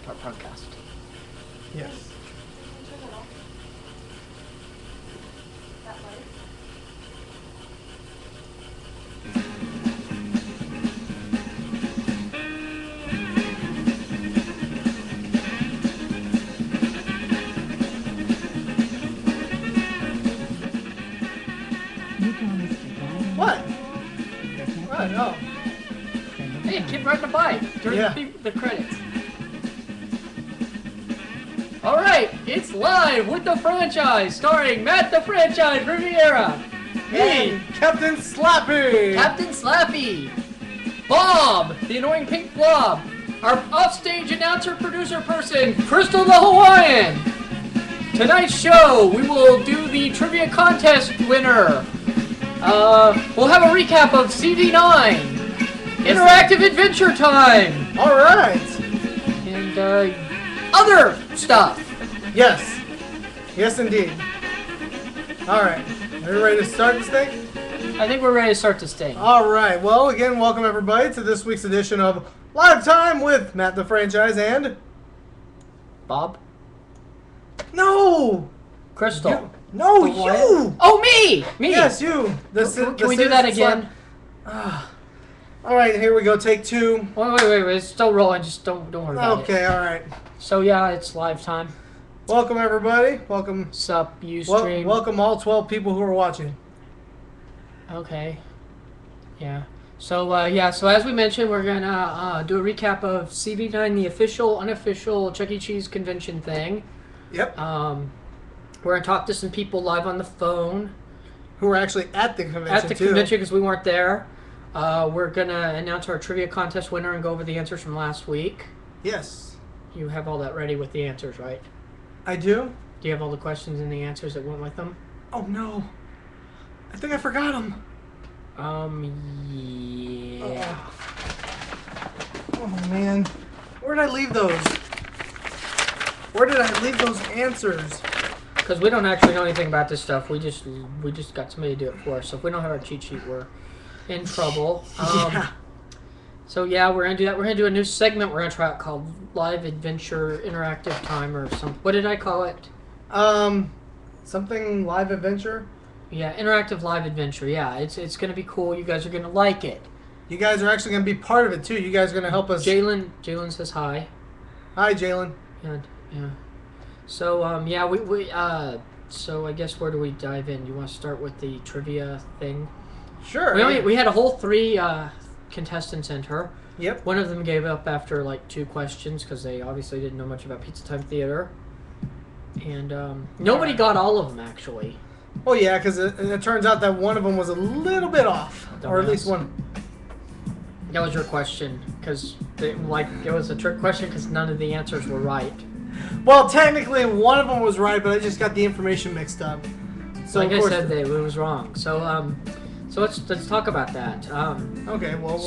our podcast. Yes. What? What? Oh. Hey, keep riding the bike during Yeah. the credits. All right, it's live with the franchise, starring Matt the Franchise Riviera, me, And Captain Slappy! Captain Slappy, Bob, the annoying pink blob, our offstage announcer producer person, Crystal the Hawaiian. Tonight's show, we will do the trivia contest winner. We'll have a recap of CV9, interactive adventure time, Alright! and other stuff. Yes. Yes, indeed. Alright. Are you ready to start this thing? I think we're ready to start this thing. Alright. Well, again, welcome everybody to this week's edition of Live Time with Matt the Franchise and... Bob? No! Crystal? No, What? you! Oh, me! Me! Yes, you! Can we do that again? Alright, here we go. Take two. Wait. It's still rolling. Just don't worry about it. Okay, alright. So, yeah, it's live time. Welcome everybody. Welcome. Sup, Ustream. Welcome all 12 people who are watching. Okay. Yeah. So, so as we mentioned, we're gonna do a recap of CV9, the official, unofficial Chuck E. Cheese convention thing. Yep. We're gonna talk to some people live on the phone. Who are actually at the convention At the too. convention because we weren't there. We're gonna announce our trivia contest winner and go over the answers from last week. Yes. You have all that ready with the answers, right? I do? Do you have all the questions and the answers that went with them? Oh no. I think I forgot them. Yeah. Oh man. Where did I leave those? Where did I leave those answers? Because we don't actually know anything about this stuff. We just got somebody to do it for us. So if we don't have our cheat sheet, we're in trouble. Yeah. So yeah, we're gonna do that. We're gonna do a new segment. We're gonna try it called Live Adventure Interactive Time or something. What did I call it? Something live adventure? Yeah, Interactive Live Adventure. Yeah, it's gonna be cool. You guys are gonna like it. You guys are actually going to be part of it too. You guys are going to help us. Jalen says hi. Hi, Jalen. And yeah. So yeah, so I guess where do we dive in? You want to start with the trivia thing? Sure. We had a whole 3 contestants enter. Yep. One of them gave up after like 2 questions because they obviously didn't know much about Pizza Time Theater. And nobody got all of them actually. Oh yeah, because it turns out that one of them was a little bit off, or at least one. That was your question, because it was a trick question because none of the answers were right. Well, technically one of them was right, but I just got the information mixed up. So like of I course said, it was wrong. So let's talk about that. Okay, well.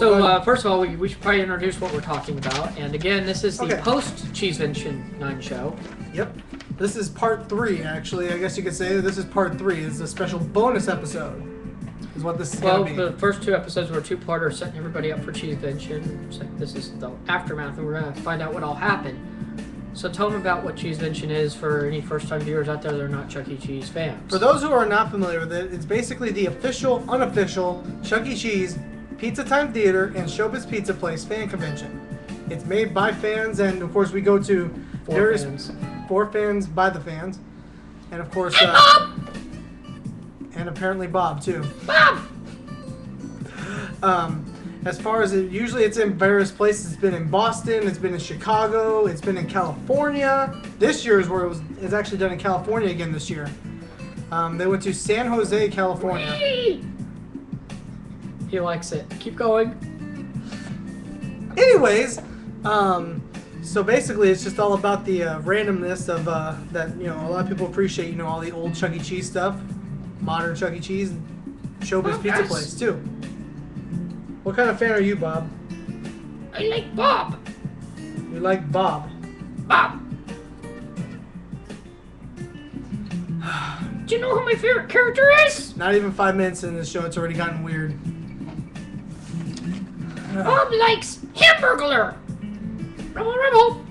First of all, we should probably introduce what we're talking about. And again, this is the post Cheesevention 9 show. Yep. This is part 3, actually. I guess you could say this is part 3. It's a special bonus episode. Is what this is going to be. Well, the first 2 episodes were 2-parters, setting everybody up for Cheesevention. So this is the aftermath, and we're going to find out what all happened. So tell them about what Cheesevention is for any first-time viewers out there that are not Chuck E. Cheese fans. For those who are not familiar with it, it's basically the official, unofficial Chuck E. Cheese Pizza Time Theater and Showbiz Pizza Place fan convention. It's made by fans, and of course we go to four fans by the fans, and of course and apparently Bob too. Bob! As far as usually it's in various places. It's been in Boston, it's been in Chicago, it's been in California. This year is where it's actually done in California again this year. They went to San Jose, California. He likes it. Keep going. Anyways, so basically it's just all about the randomness of that, a lot of people appreciate, all the old Chuck E. Cheese stuff, modern Chuck E. Cheese, and Showbiz Pizza Place too. What kind of fan are you, Bob? I like Bob. You like Bob? Bob. Do you know who my favorite character is? Not even 5 minutes in this show, it's already gotten weird. Bob likes Hamburglar. Rebel, rebel.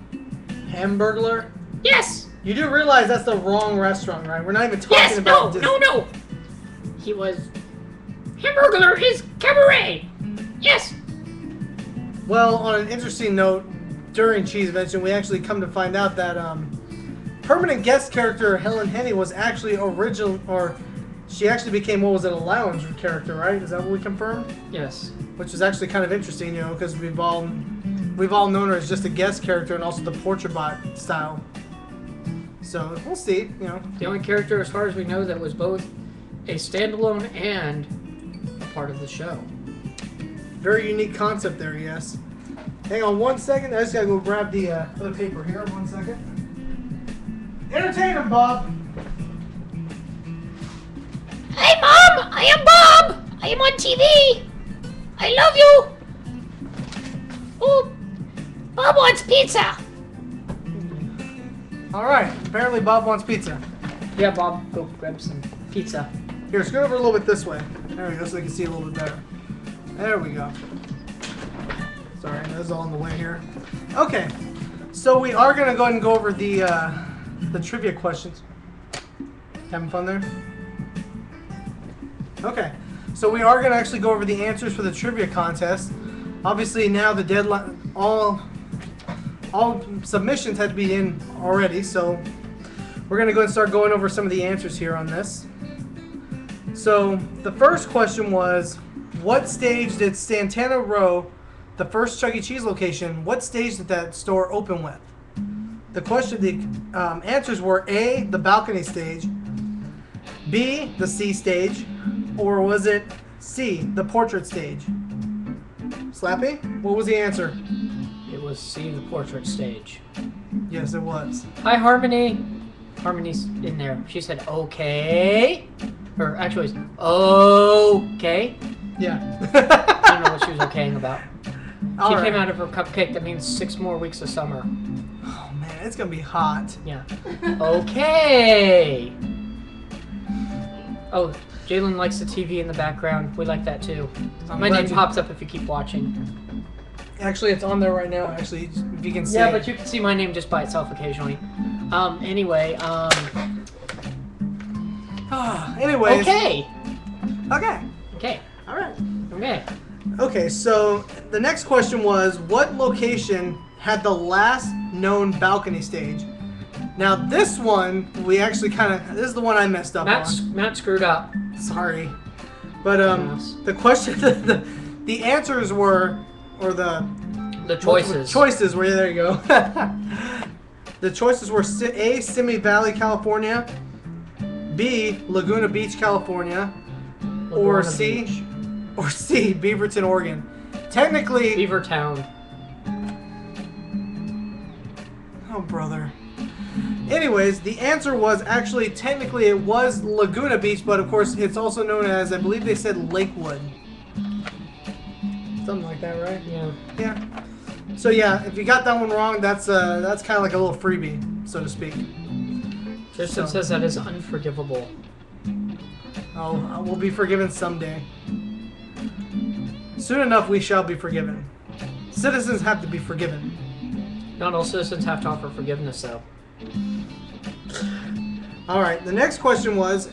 Hamburglar? Yes! You do realize that's the wrong restaurant, right? We're not even talking Yes! about No! He was... Hamburglar is cabaret! Yes! Well, on an interesting note, during Cheesevention, we actually come to find out that permanent guest character Helen Henny was actually original, or she actually became, what was it, a lounge character, right? Is that what we confirmed? Yes. Which is actually kind of interesting, you know, because we've all known her as just a guest character and also the Portrait Bot style. So we'll see, you know. The only character, as far as we know, that was both a standalone and a part of the show. Very unique concept there, yes. Hang on 1 second. I just gotta go grab the other paper here. 1 second. Entertain him, Bob. Hey, Mom! I am Bob! I am on TV! I love you! Oh, Bob wants pizza! All right. Apparently, Bob wants pizza. Yeah, Bob, go grab some pizza. Here, scoot over a little bit this way. There we go, so they can see a little bit better. There we go. Sorry, this is all in the way here. Okay, so we are gonna go ahead and go over the trivia questions. Having fun there? Okay, so we are gonna actually go over the answers for the trivia contest. Obviously, now the deadline, all submissions had to be in already, so we're gonna go and start going over some of the answers here on this. So the first question was, what stage did Santana Row, the first Chuck E. Cheese location, what stage did that store open with? The answers were A, the balcony stage, B, the C stage, or was it C, the portrait stage? Slappy, what was the answer? It was C, the portrait stage. Yes, it was. Hi, Harmony. Harmony's in there. She said, okay. Or actually, it's okay. Yeah. I don't know what she was okaying about. She All came right. out of her cupcake. That means 6 more weeks of summer. Oh man, it's gonna be hot. Yeah. Okay. Oh, Jalen likes the TV in the background. We like that too. I'm My glad name you- pops up if you keep watching. Actually, it's on there right now. Actually, if you can see. Yeah, it. but you can see my name just by itself occasionally. Anyway, Anyways. okay. Okay. Okay. All right. Okay. Okay, so the next question was, what location had the last known balcony stage? Now this one, we actually this is the one I messed up on. Matt screwed up. Sorry. But Yes. the question, the answers were, or the choices. Choices were, there you go. The choices were A, Simi Valley, California, B, Laguna Beach, California, or Laguna C, Beach. or C, Beaverton, Oregon. Technically, Beavertown. oh brother. Anyways, the answer was actually, technically it was Laguna Beach, but of course it's also known as, I believe they said Lakewood. Something like that, right? Yeah. Yeah. So yeah, if you got that one wrong, that's kind of like a little freebie, so to speak. Justin says that is unforgivable. Oh, we'll be forgiven someday. Soon enough, we shall be forgiven. Citizens have to be forgiven. Not all citizens have to offer forgiveness, though. All right, the next question was,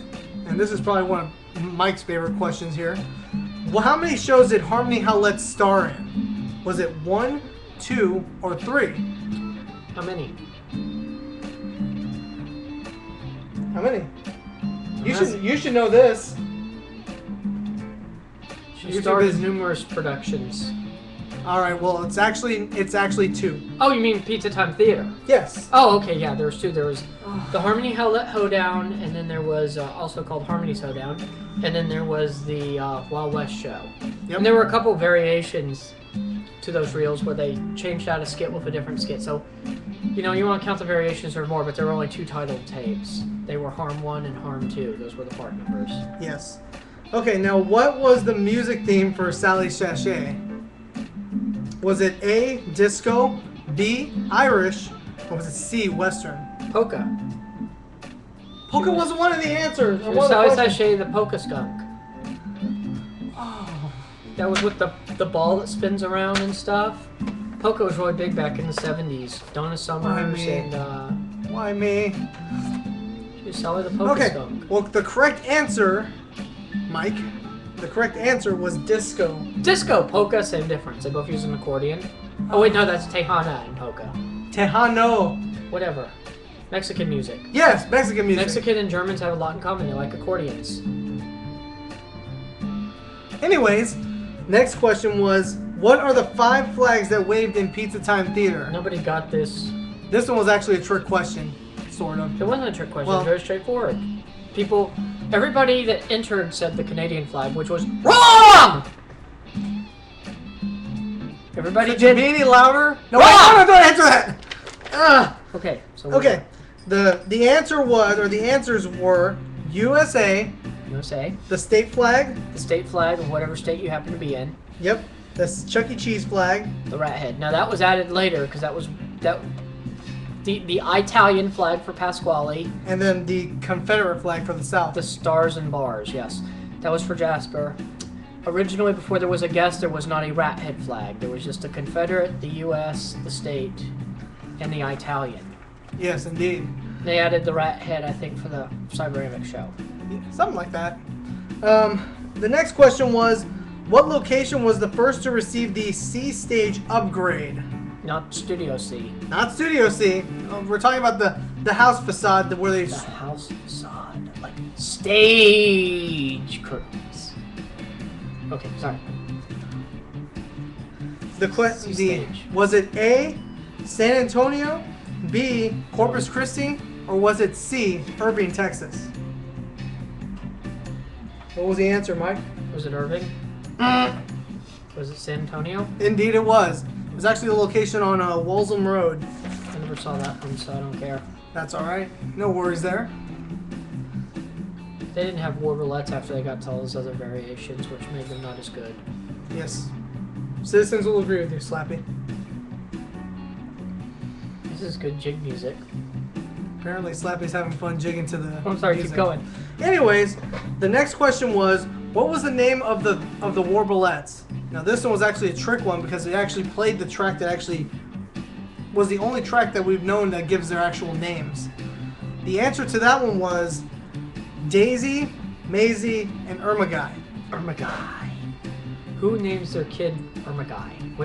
and this is probably one of Mike's favorite questions here. Well, how many shows did Harmony Howlett star in? Was it 1, 2, or 3? How many? How many? You should know this. She YouTube starred is- in numerous productions. All right, well, it's actually 2. Oh, you mean Pizza Time Theater? Yes. Oh, okay, yeah, there was 2. There was the Harmony Hoedown, and then there was also called Harmony's Hoedown, and then there was the Wild West show. Yep. And there were a couple variations to those reels where they changed out a skit with a different skit. So, you know, you want to count the variations or more, but there were only 2 titled tapes. They were Harm 1 and Harm 2. Those were the part numbers. Yes. Okay, now what was the music theme for Sally Sachet? Was it A, disco, B, Irish, or was it C, Western? Polka. Polka wasn't one of the answers. or It one was of the Sally questions. Sachet, the Polka Skunk. Oh. That was with the ball that spins around and stuff. Poco was really big back in the 70s. Donna Summers me? and Why me? she was selling the Poco Okay. skunk. Well, the correct answer, Mike. The correct answer was disco. Disco, polka, same difference. They both use an accordion. Oh wait, no, that's Tejana and polka. Tejano. Whatever. Mexican music. Yes, Mexican music. Mexican and Germans have a lot in common. They like accordions. Anyways, next question was, what are the 5 flags that waved in Pizza Time Theater? Nobody got this. This one was actually a trick question, sort of. It wasn't a trick question. Well- It was very straightforward. Everybody that entered said the Canadian flag, which was WRONG! Everybody Could you did. be any louder? No, Wrong! wait, don't answer that. Okay, so Okay, the answer was, or the answers were, USA, USA, the state flag. the state flag of whatever state you happen to be in, Yep, the Chuck E. Cheese flag. the rat head. Now that was added later because the Italian flag for Pasquale, And then the Confederate flag for the South. the stars and bars. Yes, that was for Jasper. Originally, before there was a guest, there was not a rat head flag. There was just the Confederate, the U.S., the state, and the Italian. Yes, indeed. They added the rat head, I think, for the Cyberamic show. Yeah, something like that. The next question was, what location was the first to receive the C stage upgrade? Not Studio C. Not Studio C. We're talking about the house facade where they. The house facade, like stage curtains. Okay, sorry. C stage. Was it A, San Antonio, B, Corpus Christi, or was it C, Irving, Texas? What was the answer, Mike? Was it Irving? Was it San Antonio? Indeed, it was. It was actually the location on Walsham Road. I never saw that one, so I don't care. That's all right. No worries there. They didn't have war roulettes after they got to all those other variations, which made them not as good. Yes. Citizens will agree with you, Slappy. This is good jig music. Apparently, Slappy's having fun jigging to the. I'm sorry, music. keep going. Anyways, the next question was, what was the name of the war roulettes? Now, this one was actually a trick one because it actually played the track that actually was the only track that we've known that gives their actual names. The answer to that one was Daisy, Maisie, and Ermaguy. Ermaguy. Who names their kid Ermaguy?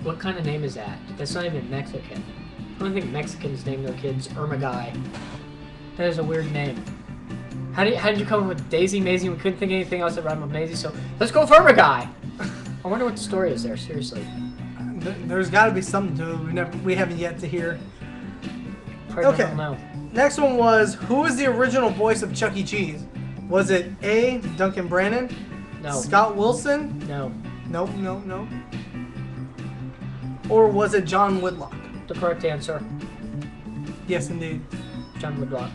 What kind of name is that? That's not even Mexican. I don't think Mexicans name their kids Ermaguy. That is a weird name. How did you come up with Daisy, Maisie? We couldn't think of anything else that rhymed with Maisie, so let's go for Ermaguy. I wonder what the story is there. Seriously. There's got to be something to it. We haven't yet to hear. Probably Okay. don't know. Next one was, who was the original voice of Chuck E. Cheese? Was it A, Duncan Brannon? No. Scott Wilson? No. Nope, no. Or was it John Whitlock? The correct answer, Yes, indeed. John Woodlock.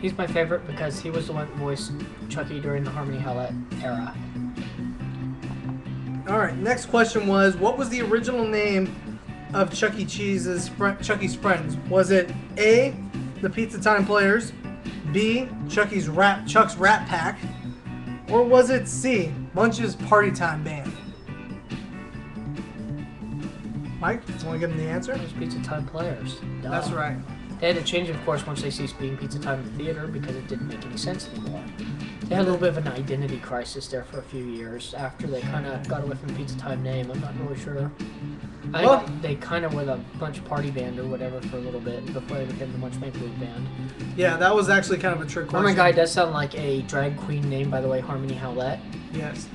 He's my favorite because he was the one that voiced Chucky during the Harmony Hellette era. Alright, next question was, what was the original name of Chuck E. Cheese's Chucky's friends? Was it A, the Pizza Time Players, B, Chuck's Rat Pack, or was it C, Munch's Party Time Band? Mike, you want to give him the answer? Those Pizza Time Players. Duh. That's right. They had to change it, of course, once they ceased being Pizza Time in the theater because it didn't make any sense anymore. They had a little bit of an identity crisis there for a few years after they kind of got away from the Pizza Time name. I'm not really sure. I Well- think they kind of were the Munch Party Band or whatever for a little bit before they became the Munch Make Believe Band. Yeah, that was actually kind of a trick question. Harmony Guy does sound like a drag queen name, by the way, Harmony Howlett. Yes.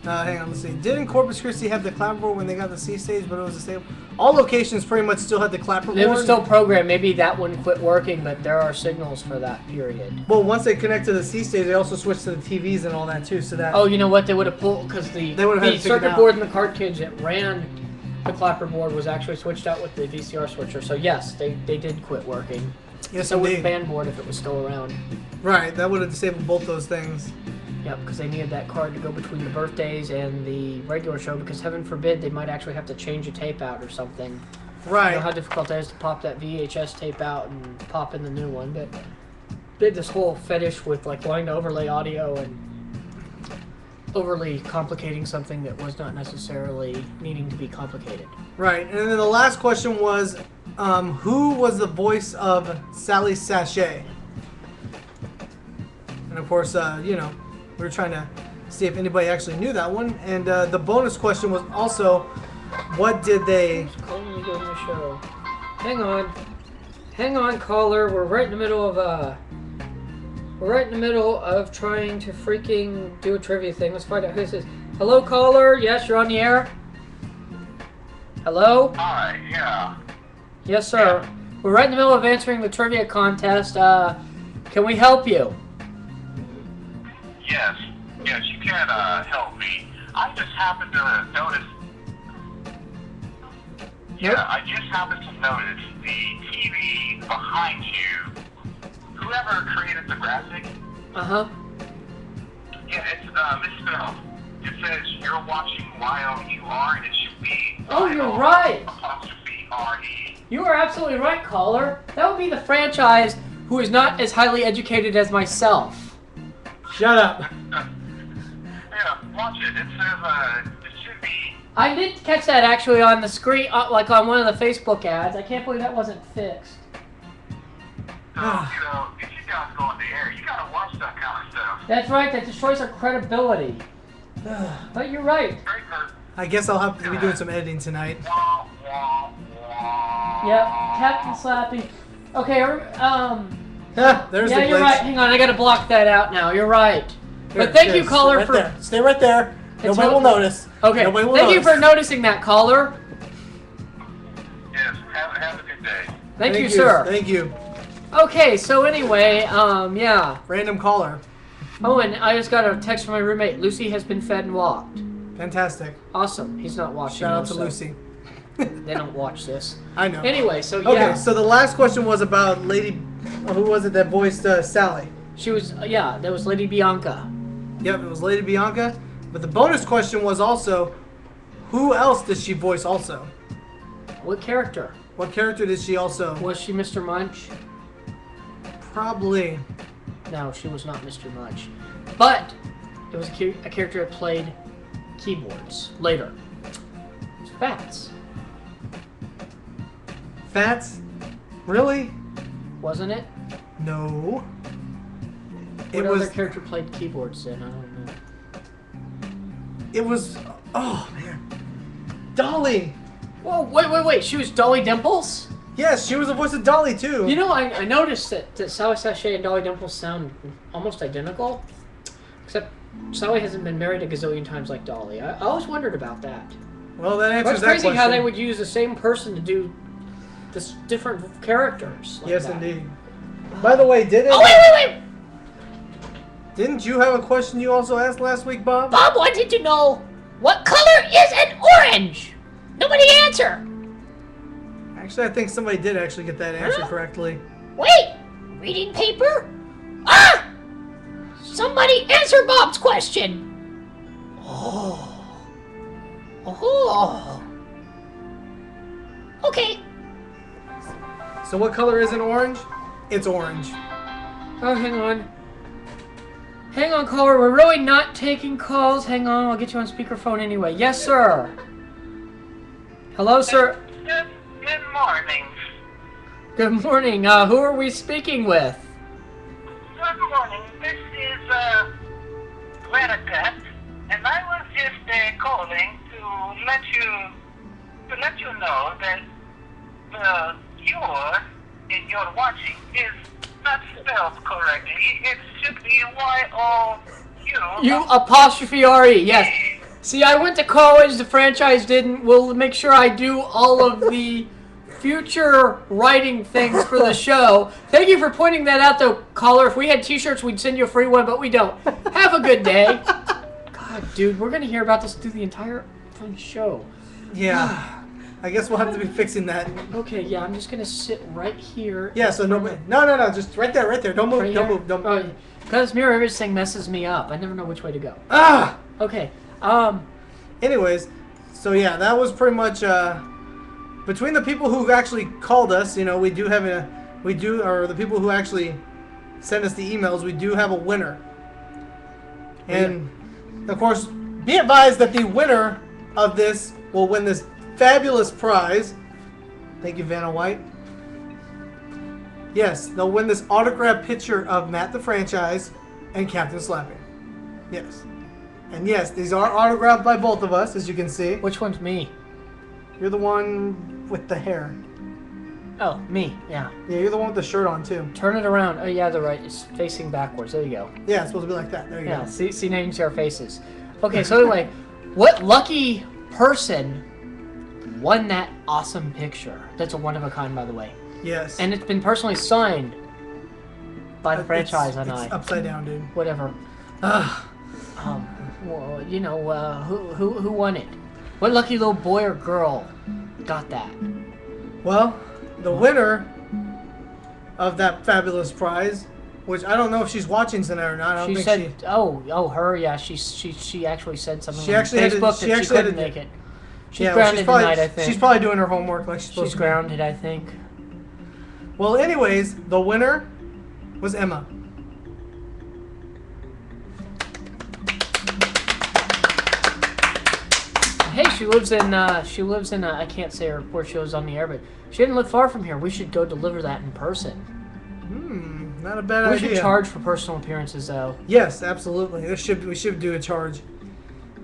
Hang on, let's see. Didn't Corpus Christi have the clapperboard when they got the C stage, but it was the same? All locations pretty much still had the clapperboard. It was still programmed. Maybe that one quit working, but there are signals for that period. Well, once they connect to the C stage, they also switched to the TVs and all that too. So that. Oh, you know what? They would have pulled because the They would have had to figure it circuit out. board and the cartridge that ran the clapperboard was actually switched out with the VCR switcher. So yes, they did quit working. Yes, So would the indeed. band board if it was still around. Right, that would have disabled both those things. Yep, because they needed that card to go between the birthdays and the regular show. Because heaven forbid they might actually have to change a tape out or something. Right. You know how difficult it is to pop that VHS tape out and pop in the new one, but they had this whole fetish with like wanting to overlay audio and overly complicating something that was not necessarily needing to be complicated. Right, and then the last question was, who was the voice of Sally Sachet? And of course, we were trying to see if anybody actually knew that one. And the bonus question was also, what did they... Calling me during the show. Hang on, caller. We're right in the middle of trying to freaking do a trivia thing. Let's find out who this is. Hello, caller. Yes, you're on the air. Hello? Hi, yeah. Yes, sir. Yeah. We're right in the middle of answering the trivia contest. Can we help you? Yes, you can help me. I just happened to notice. Yeah, I just happened to notice the TV behind you. Whoever created the graphic. Uh-huh. Yeah, it's misspelled. It says you're watching YOUR, and it should be. Oh, you're right. Apostrophe RE. You are absolutely right, caller. That would be the franchise who is not as highly educated as myself. Shut up. Yeah, watch it. It says it should be. I did catch that actually on the screen, like on one of the Facebook ads. I can't believe that wasn't fixed. So, if you guys go on the air, you gotta watch that kind of stuff. That's right, that destroys our credibility. But you're right. I guess I'll have to be doing some editing tonight. Wah, wah, wah. Yep, Captain Slappy. Okay, There's yeah, the you're glitch. right. Hang on, I gotta block that out now. You're right. Here, But thank you, stay caller, right for... there. Stay right there. Nobody will okay. notice. Okay, Nobody will thank you notice. for noticing that, caller. Yes, have a good day. Thank you, sir. Thank you. Okay, so anyway, yeah. Random caller. Oh, and I just got a text from my roommate. Lucy has been fed and walked. Fantastic. Awesome. He's not watching. Shout out to so Lucy. They don't watch this. I know. Anyway, so yeah. Okay, so the last question was about Lady... who was it that voiced Sally? She was, that was Lady Bianca. Yep, it was Lady Bianca. But the bonus question was also, who else did she voice also? What character? What character did she also... Was she Mr. Munch? Probably. No, she was not Mr. Munch. But it was a character that played keyboards later. It's Fats, Fats? Really? wasn't it? No. What other character played keyboards then? I don't know. It was... Oh, man. Dolly! Whoa, wait. She was Dolly Dimples? Yes, she was the voice of Dolly, too. You know, I noticed that Sally Sachet and Dolly Dimples sound almost identical. Except Sally hasn't been married a gazillion times like Dolly. I always wondered about that. Well, that answers It's that crazy question. how they would use the same person to do this different characters. Like Yes, that. indeed. By the way, Oh, wait! didn't you have a question you also asked last week, Bob? Bob wanted to know, what color is an orange? Nobody answer. Actually, I think somebody did actually get that answer correctly. Wait, reading paper? Ah! Somebody answer Bob's question. Oh. Okay. So what color is an orange? It's orange. Oh, hang on. Hang on, caller. We're really not taking calls. Hang on. I'll get you on speakerphone anyway. Yes, sir. Hello, sir. Good morning. Good morning. Who are we speaking with? Good morning. This is Redicat, and I was just calling to let you know that the you're watching is not spelled correctly. It should be Y-O-U. You apostrophe R-E. Yes. See, I went to college. The franchise didn't. We'll make sure I do all of the future writing things for the show. Thank you for pointing that out, though, caller. If we had T-shirts, we'd send you a free one, but we don't. Have a good day. God, dude, we're gonna hear about this through the entire fun show. Yeah. I guess we'll have to be fixing that. Okay, yeah, I'm just gonna sit right here. Yeah, so no, just right there. Don't move, Right don't here? move, don't move. Oh, because mirror image thing messes me up. I never know which way to go. Ah! Okay. Anyways, so yeah, that was pretty much, between the people who've actually called us, or the people who actually send us the emails, we do have a winner. And Of course, be advised that the winner of this will win this fabulous prize. Thank you, Vanna White. Yes, they'll win this autographed picture of Matt the Franchise and Captain Slappy. Yes. And yes, these are autographed by both of us, as you can see. Which one's me? You're the one with the hair. Oh, me. Yeah. Yeah, you're the one with the shirt on, too. Turn it around. Oh, yeah, the right. It's facing backwards. There you go. Yeah, it's supposed to be like that. There you Yeah, go. see now you can see our faces. Okay, so anyway, what lucky person won that awesome picture? That's a one of a kind, by the way. Yes. And it's been personally signed by the franchise and it's upside down, dude. Whatever. Well, you know, who won it? What lucky little boy or girl got that? Well, the winner of that fabulous prize, which I don't know if she's watching tonight or not. I don't She think said, "Oh, her, yeah." She actually said something She on actually had to- Facebook she that she actually had couldn't to- make it. She's yeah, well, grounded probably, tonight, I think. She's probably doing her homework like she's supposed She's to. grounded, I think. Well, anyways, the winner was Emma. Hey, she lives in I can't say her where she lives on the air, but she didn't live far from here. We should go deliver that in person. Not a bad We idea. should charge for personal appearances, though. Yes, absolutely. We should do a charge.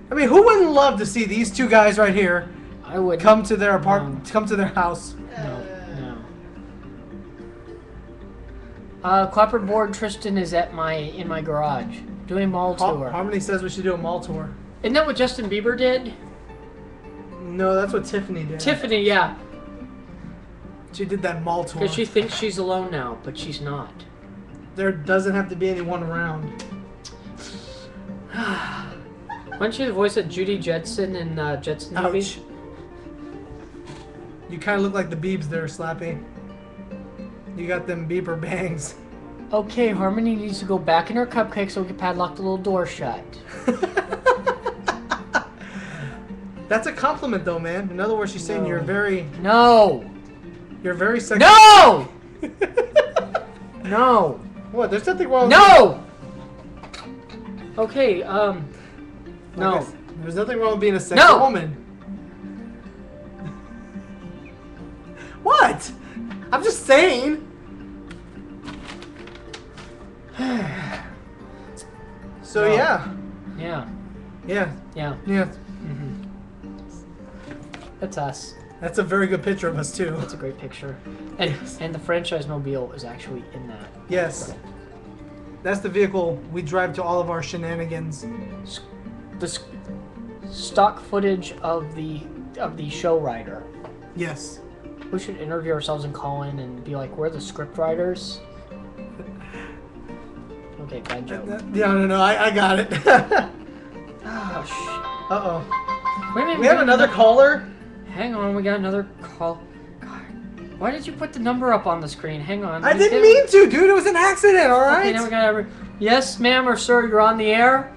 I mean, who wouldn't love to see these two guys right here I would come to their apartment, come to their house? No. Clapperboard Tristan is in my garage doing a mall tour. Harmony says we should do a mall tour. Isn't that what Justin Bieber did? No, that's what Tiffany did. Tiffany, yeah. She did that mall tour. Because she thinks she's alone now, but she's not. There doesn't have to be anyone around. Wasn't she the voice of Judy Jetson in Jetson Ouch. movies? You kind of look like the Biebs there, Slappy. You got them Bieber bangs. Okay, Harmony needs to go back in her cupcake so we can padlock the little door shut. That's a compliment, though, man. In other words, she's saying No. you're very sexy. No! No! What? There's nothing wrong. No! Okay, no. There's nothing wrong with being a sexy No! woman. What? I'm just saying. So No. yeah. Yeah, Yeah. yeah. That's us. That's a very good picture of us too. That's a great picture. And the franchise mobile is actually in that. Yes. That's the vehicle we drive to all of our shenanigans. The stock footage of the show writer. Yes. We should interview ourselves and call in and be like, we're the script writers. Okay, bad joke. Yeah, no, I got it. Oh, Uh-oh. Wait a minute, We have another caller? Hang on, we got another call. God, why did you put the number up on the screen? Hang on. I didn't mean to, dude. It was an accident, all right? Okay, now we got Yes, ma'am or sir, you're on the air.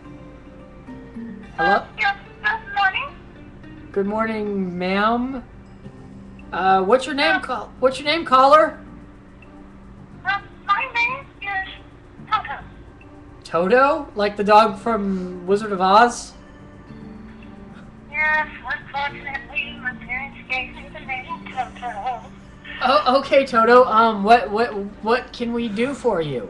Hello. Yes, good morning. Good morning, ma'am. What's your name, What's your name, caller? My name is Toto. Toto, like the dog from Wizard of Oz. Yes, unfortunately, my parents gave me the name Toto. Oh, okay, Toto. What can we do for you?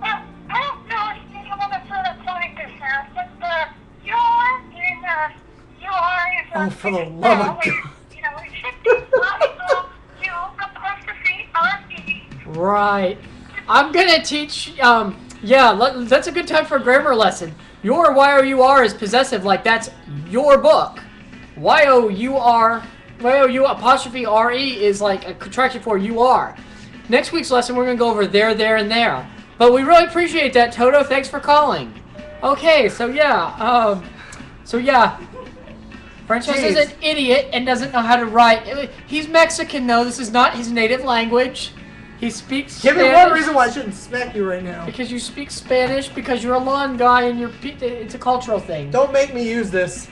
Well, I don't know if you want to sort of point this out, but your is Oh, for the love of God. You know, it should be you apostrophe R-E. Right. I'm gonna teach. That's a good time for a grammar lesson. Your Y-O-U-R is possessive, like that's your book. Y-O-U apostrophe R-E is like a contraction for you are. Next week's lesson, we're gonna go over there, and there. But we really appreciate that, Toto. Thanks for calling. Okay, so yeah. Franchize is an idiot and doesn't know how to write. He's Mexican, though. This is not his native language. He speaks Give Spanish. me one reason why I shouldn't smack you right now. Because you speak Spanish, because you're a lawn guy, and it's a cultural thing. Don't make me use this.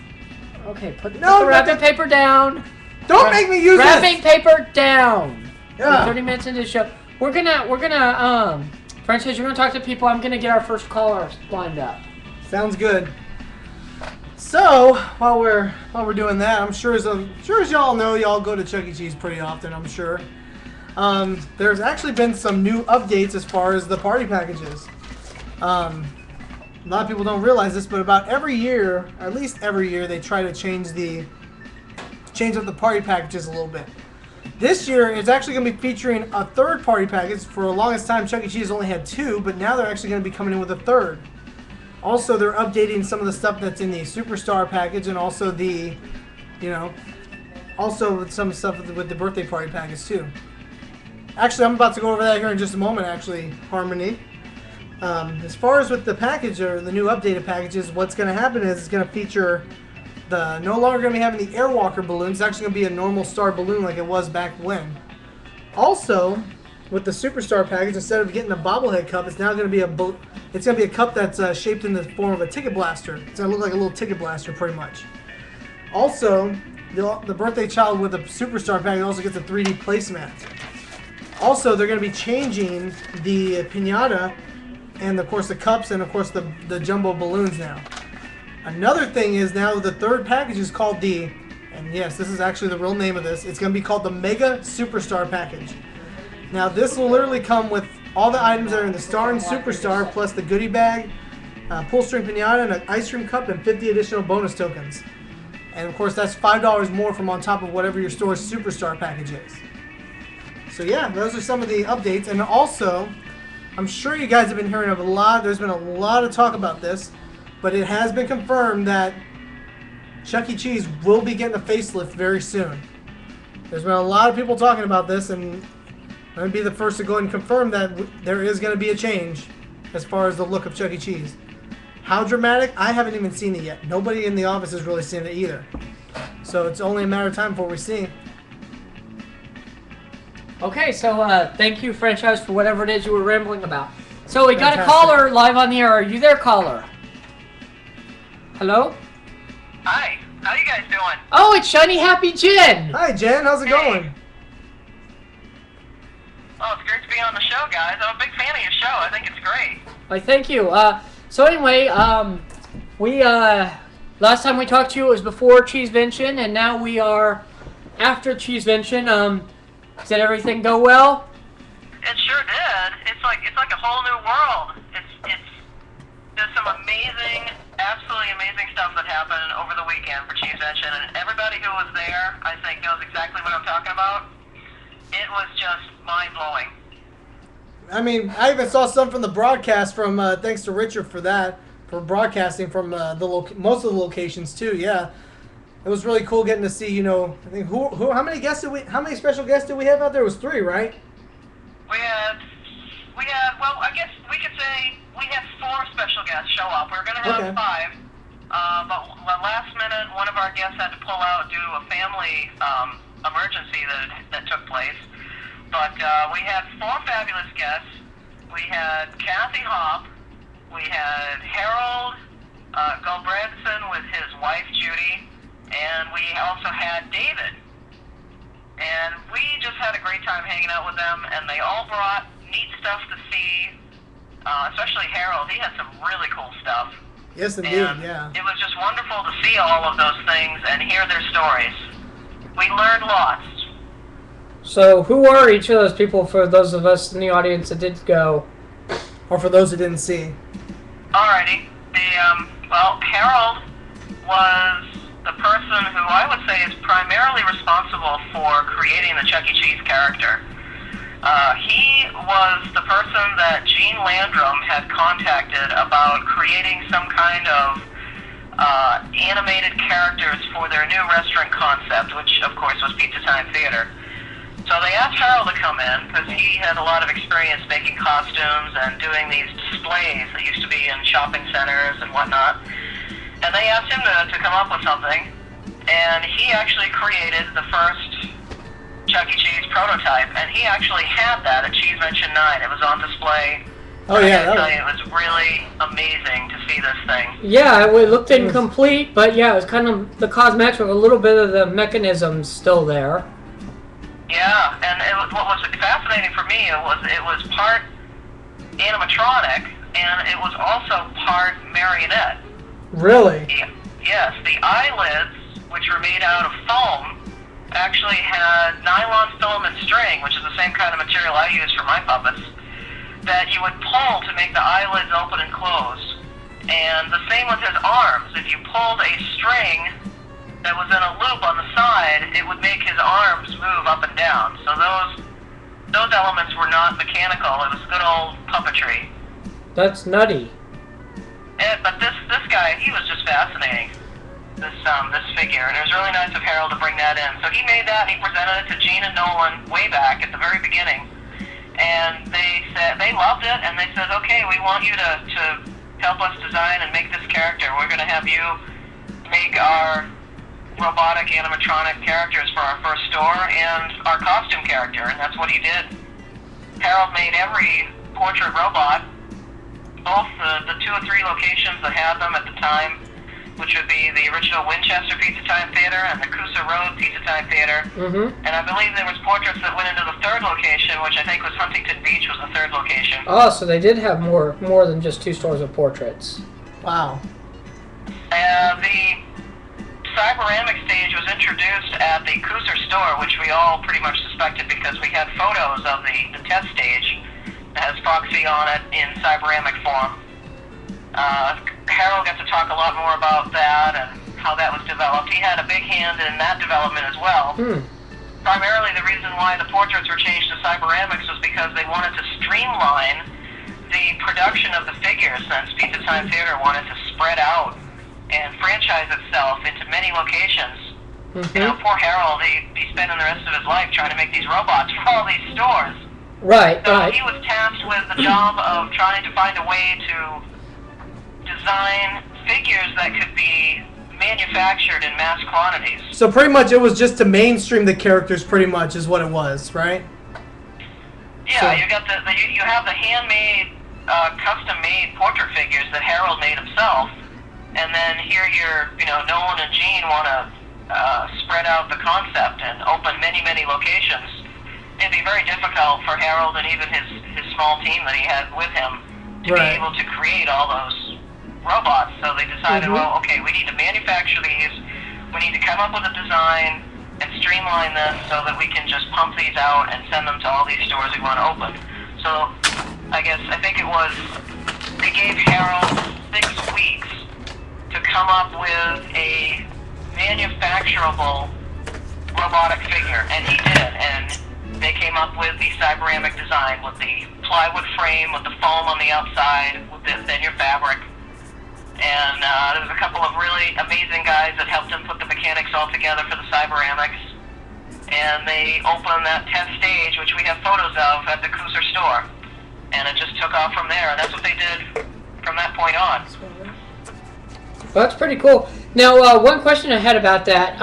Okay, put the No, wrapping paper down. Don't make me use Wrapping this. paper down. Yeah. We're 30 minutes into the show. We're gonna Franchize, you're gonna talk to people. I'm gonna get our first caller lined up. Sounds good. So while we're doing that, I'm sure as y'all know, y'all go to Chuck E. Cheese pretty often. I'm sure. There's actually been some new updates as far as the party packages. A lot of people don't realize this, but about every year, at least every year, they try to change up the party packages a little bit. This year, it's actually going to be featuring a third party package. For the longest time, Chuck E. Cheese only had 2, but now they're actually going to be coming in with a third. Also, they're updating some of the stuff that's in the Superstar package, and also also some stuff with the birthday party package too. Actually, I'm about to go over that here in just a moment. Actually, Harmony. As far as with the package or the new updated packages, what's going to happen is it's going to feature no longer going to be having the Airwalker balloon. It's actually going to be a normal star balloon like it was back when. Also, with the Superstar package, instead of getting a bobblehead cup, it's now going to be a cup that's shaped in the form of a ticket blaster. It's going to look like a little ticket blaster, pretty much. Also, the birthday child with the Superstar package also gets a 3D placemat. Also, they're going to be changing the piñata and, of course, the cups and, of course, the jumbo balloons now. Another thing is now the third package is called and yes, this is actually the real name of this, it's going to be called the Mega Superstar package. Now, this will literally come with all the items that are in the Star and Superstar, plus the goodie bag, pull string piñata, and an ice cream cup, and 50 additional bonus tokens. And, of course, that's $5 more from on top of whatever your store's Superstar package is. So, yeah, those are some of the updates. And also, I'm sure you guys have been hearing of there's been a lot of talk about this, but it has been confirmed that Chuck E. Cheese will be getting a facelift very soon. There's been a lot of people talking about this, and I'm going to be the first to go ahead and confirm that there is going to be a change as far as the look of Chuck E. Cheese. How dramatic? I haven't even seen it yet. Nobody in the office has really seen it either. So it's only a matter of time before we see. Okay, so thank you, Franchise, for whatever it is you were rambling about. So we got a Fantastic. caller live on the air. Are you there, caller? Hello? Hi, how you guys doing? Oh, it's Shiny Happy Jen. Hi, Jen. How's it going? Oh, it's great to be on the show, guys. I'm a big fan of your show. I think it's great. Why, thank you. So anyway, last time we talked to you it was before Cheesevention, and now we are after Cheesevention. Did everything go well? It sure did. It's like a whole new world. There's some absolutely amazing stuff that happened over the weekend for Cheesevention, and everybody who was there, I think, knows exactly what I'm talking about. It was just mind-blowing. I mean, I even saw some from the broadcast from, thanks to Richard for that, for broadcasting from most of the locations too, yeah. It was really cool getting to see, I think, how many special guests did we have out there? It was 3, right? We had, well, I guess we could say we had 4 special guests show up. We were going to have 5, but last minute, one of our guests had to pull out due to a family emergency that took place. But we had 4 fabulous guests. We had Kathy Hopp. We had Harold Gulbranson with his wife, Judy. And we also had David. And we just had a great time hanging out with them. And they all brought neat stuff to see. Especially Harold. He had some really cool stuff. Yes, indeed, and yeah. It was just wonderful to see all of those things and hear their stories. We learned lots. So who are each of those people for those of us in the audience that did go? Or for those who didn't see. Alrighty. Well, Harold was the person who I would say is primarily responsible for creating the Chuck E. Cheese character. He was the person that Gene Landrum had contacted about creating some kind of animated characters for their new restaurant concept, which of course was Pizza Time Theater. So they asked Harold to come in because he had a lot of experience making costumes and doing these displays that used to be in shopping centers and whatnot. And they asked him to come up with something, and he actually created the first Chuck E. Cheese prototype, and he actually had that at Cheesevention 9. It was on display. Oh, yeah. I tell you, it was really amazing to see this thing. Yeah, it looked incomplete, but yeah, it was kind of the cosmetics with a little bit of the mechanisms still there. Yeah, and what was fascinating for me, it was part animatronic, and it was also part marionette. Really? Yes, the eyelids, which were made out of foam, actually had nylon filament string, which is the same kind of material I use for my puppets, that you would pull to make the eyelids open and close. And the same with his arms. If you pulled a string that was in a loop on the side, it would make his arms move up and down. So those elements were not mechanical. It was good old puppetry. That's nutty. But this guy, he was just fascinating. This figure, and it was really nice of Harold to bring that in. So he made that, and he presented it to Gene and Nolan way back at the very beginning, and they said they loved it, and they said, okay, we want you to help us design and make this character. We're going to have you make our robotic animatronic characters for our first store and our costume character, and that's what he did. Harold made every portrait robot, both the 2 or 3 locations that had them at the time, which would be the original Winchester Pizza Time Theater and the Coosa Road Pizza Time Theater. Mm-hmm. And I believe there was portraits that went into the 3rd location, which I think was Huntington Beach was the 3rd location. Oh, so they did have more than just 2 stores of portraits. Wow. The Cyberamic stage was introduced at the Coosa store, which we all pretty much suspected because we had photos of the test stage that has Foxy on it in Cyberamic form. Harold got to talk a lot more about that and how that was developed. He had a big hand in that development as well. Primarily the reason why the portraits were changed to Cyberamics was because they wanted to streamline the production of the figures, since Pizza Time Theater wanted to spread out and franchise itself into many locations. You know, poor Harold, he'd be spending the rest of his life trying to make these robots for all these stores. Right, So right. he was tasked with the job of trying to find a way to design figures that could be manufactured in mass quantities. So pretty much it was just to mainstream the characters, pretty much, is what it was, right? Yeah, So- you got you have the handmade, custom-made portrait figures that Harold made himself, and then here Nolan and Gene want to spread out the concept and open many locations. It'd be very difficult for Harold and even his small team that he had with him to be able to create all those robots. So they decided, well, okay, we need to manufacture these. We need to come up with a design and streamline this so that we can just pump these out and send them to all these stores we want to open. So I think it was, they gave Harold 6 weeks to come up with a manufacturable robotic figure, and he did. And they came up with the Cyberamic design with the plywood frame, with the foam on the outside, with the thinner fabric. And there was a couple of really amazing guys that helped him put the mechanics all together for the Cyberamics. And they opened that test stage, which we have photos of, at the Coosa store. And it just took off from there, and that's what they did from that point on. Well, that's pretty cool. Now, one question I had about that,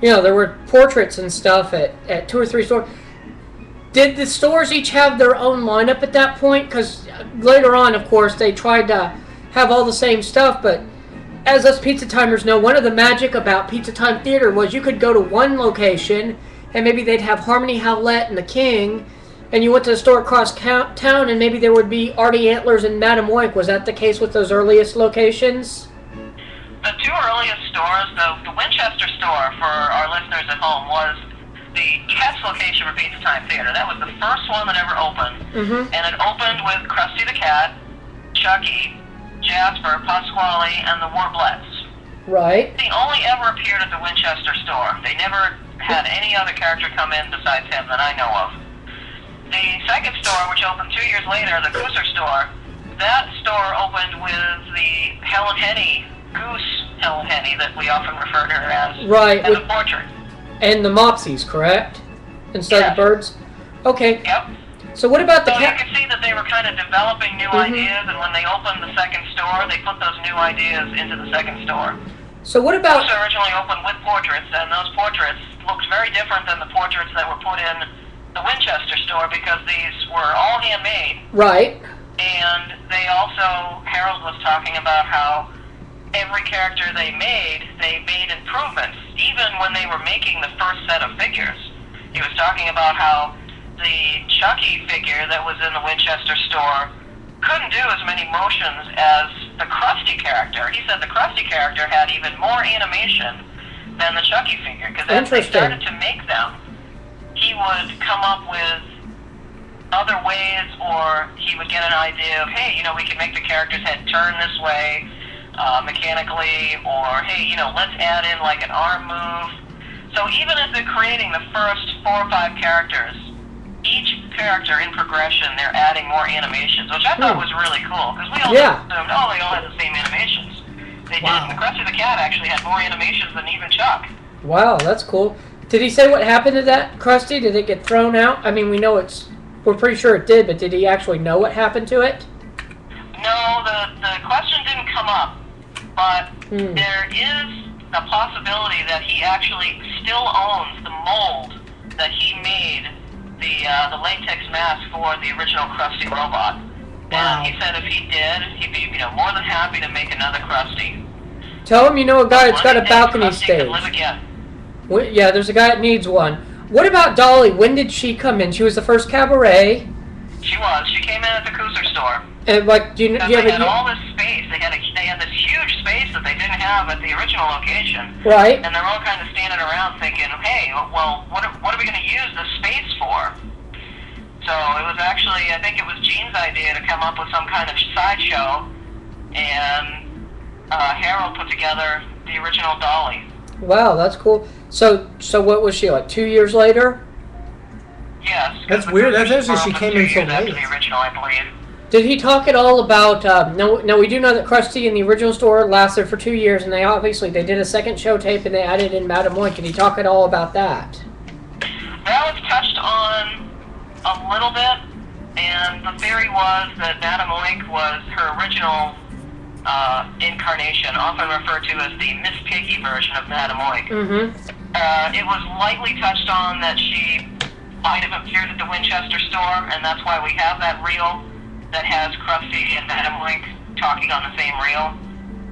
there were portraits and stuff at 2 or 3 stores. Did the stores each have their own lineup at that point? Because later on, of course, they tried to have all the same stuff, but as us Pizza Timers know, one of the magic about Pizza Time Theater was you could go to one location, and maybe they'd have Harmony Howlett and the King, and you went to the store across town, and maybe there would be Artie Antlers and Madame Oink. Was that the case with those earliest locations? The 2 earliest stores, the Winchester store, for our listeners at home, was the test location for Pizza Time Theater. That was the first one that ever opened, and it opened with Krusty the Cat, Chucky, Jasper, Pasquale, and the Warblets. Right. They only ever appeared at the Winchester store. They never had any other character come in besides him that I know of. The second store, which opened 2 years later, the Cooser store, that store opened with the Helen Henny, Goose Helen Henny, that we often refer to her as, Right, and the portrait. And the Mopsies, correct? Instead of the birds? Okay. Yep. So what about the So you cat? can see that they were kind of developing new ideas, and when they opened the second store, they put those new ideas into the second store. So what about... Those originally opened with portraits, and those portraits looked very different than the portraits that were put in the Winchester store, because these were all handmade. Right. And they also, Harold was talking about how every character they made improvements, even when they were making the first set of figures. He was talking about how the Chucky figure that was in the Winchester store couldn't do as many motions as the Krusty character. He said the Krusty character had even more animation than the Chucky figure, because as they started to make them, he would come up with other ways, or he would get an idea of, hey, we can make the character's head turn this way mechanically, or hey, let's add in like an arm move. So even as they're creating the first 4 or 5 characters, each character in progression, they're adding more animations, which I thought was really cool, because we all assumed, oh, they all had the same animations. They didn't. The Krusty the Cat actually had more animations than even Chuck. Wow, that's cool. Did he say what happened to that Krusty? Did it get thrown out? I mean, we're pretty sure it did, but did he actually know what happened to it? No, the question didn't come up, but there is a possibility that he actually still owns the mold that he made the latex mask for the original Krusty robot. Wow. And he said if he did, he'd be more than happy to make another Krusty. Tell him you know a guy that's got a balcony Krusty stage. could live again. Yeah, there's a guy that needs one. What about Dolly? When did she come in? She was the first cabaret. She was. She came in at the Cooser store. And do you have they had all this space. They had this huge space that they didn't have at the original location. Right. And they're all kind of standing around thinking, hey, well, what are we going to use this space for? So it was actually, I think it was Gene's idea to come up with some kind of sideshow, and Harold put together the original Dolly. Wow, that's cool. So what was she, like 2 years later? Yes. That's weird. That's actually she came in so late. After the original, I believe. Did he talk at all about, no, we do know that Krusty in the original store lasted for 2 years, and they did a second show tape and they added in Madame Oink. Did he talk at all about that? That was touched on a little bit, and the theory was that Madame Oink was her original incarnation, often referred to as the Miss Piggy version of Madame Oink. It was lightly touched on that she might have appeared at the Winchester store, and that's why we have that reel that has Krusty and Madame Oink talking on the same reel.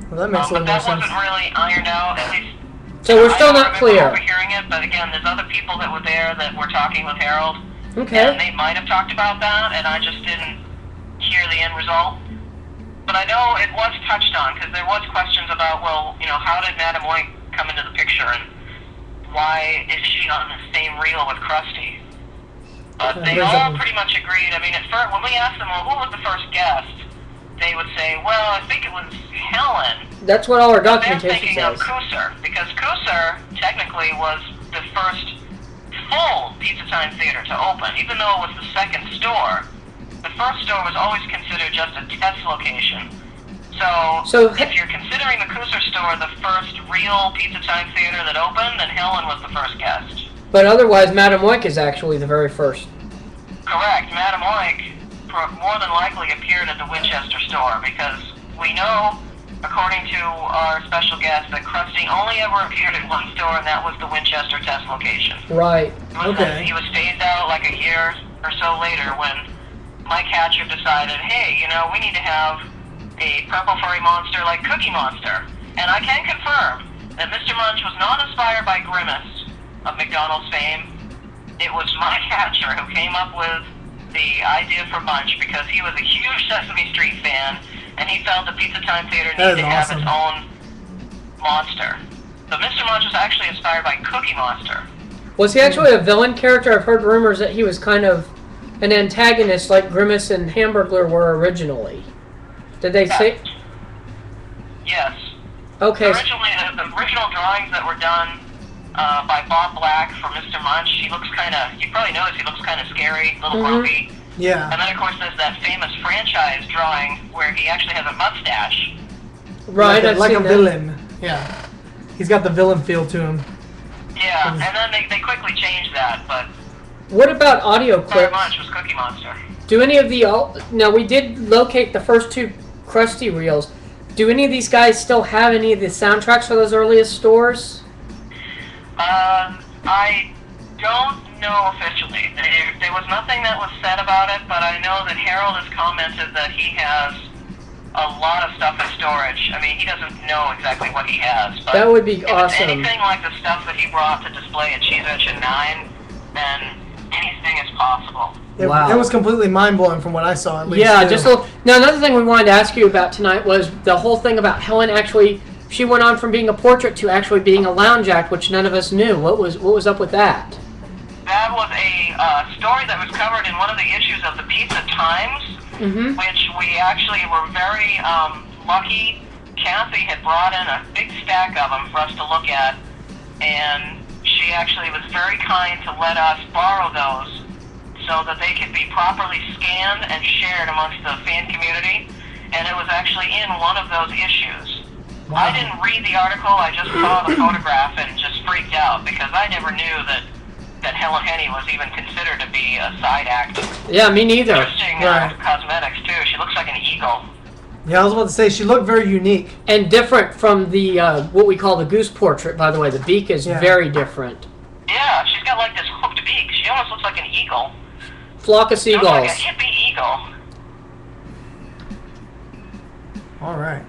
Well, that makes a little more sense. But that wasn't really ironed out, at least. So we're still not clear. I don't remember overhearing it, but again, there's other people that were there that were talking with Harold. Okay. And they might have talked about that, and I just didn't hear the end result. But I know it was touched on, because there was questions about, well, how did Madame Oink come into the picture, and why is she on the same reel with Krusty? But they all pretty much agreed. I mean, at first, when we asked them, well, who was the first guest, they would say, well, I think it was Helen. That's what all our They're documentation thinking of says. Cooser, because Cooser technically was the first full Pizza Time Theater to open. Even though it was the second store, the first store was always considered just a test location. So if you're considering the Cooser store the first real Pizza Time Theater that opened, then Helen was the first guest. But otherwise, Madame Oink is actually the very first. Correct. Madame Oink more than likely appeared at the Winchester store, because we know, according to our special guest, that Krusty only ever appeared at one store, and that was the Winchester test location. Right. He was phased out like a year or so later when Mike Hatcher decided, hey, we need to have a purple furry monster like Cookie Monster. And I can confirm that Mr. Munch was not inspired by Grimace of McDonald's fame. It was Mike Hatcher who came up with the idea for Munch, because he was a huge Sesame Street fan, and he felt the Pizza Time Theater needed to have its own monster. So Mr. Munch was actually inspired by Cookie Monster. Was he actually a villain character? I've heard rumors that he was kind of an antagonist like Grimace and Hamburglar were originally. Did they say? Yes. Okay. Originally, the original drawings that were done by Bob Black for Mr. Munch, he looks kind of, you probably noticed he looks kind of scary, a little grumpy. Yeah. And then, of course, there's that famous franchise drawing where he actually has a mustache. Right, like a villain. Yeah. He's got the villain feel to him. Yeah, and then they quickly changed that, but... What about audio Very clips? much was Cookie Monster. Do any of the... Now, we did locate the first 2 Krusty reels. Do any of these guys still have any of the soundtracks for those earliest stores? I don't know officially. There was nothing that was said about it, but I know that Harold has commented that he has a lot of stuff in storage. I mean, he doesn't know exactly what he has, but that would be if awesome. It's anything like the stuff that he brought to display at Cheese Engine 9, then anything is possible. Wow. It was completely mind-blowing from what I saw, at least. Yeah, too. just a little. Now, another thing we wanted to ask you about tonight was the whole thing about Helen actually. She went on from being a portrait to actually being a lounge act, which none of us knew. What was up with that? That was a story that was covered in one of the issues of the Pizza Times, which we actually were very lucky. Kathy had brought in a big stack of them for us to look at, and she actually was very kind to let us borrow those so that they could be properly scanned and shared amongst the fan community, and it was actually in one of those issues. Wow. I didn't read the article, I just saw the photograph and just freaked out because I never knew that Helen Henny was even considered to be a side act. Yeah, me neither. Interesting cosmetics too. She looks like an eagle. Yeah, I was about to say, she looked very unique. And different from the what we call the goose portrait, by the way. The beak is very different. Yeah, she's got like this hooked beak. She almost looks like an eagle. Flock of seagulls. Looks like a hippie eagle. All right.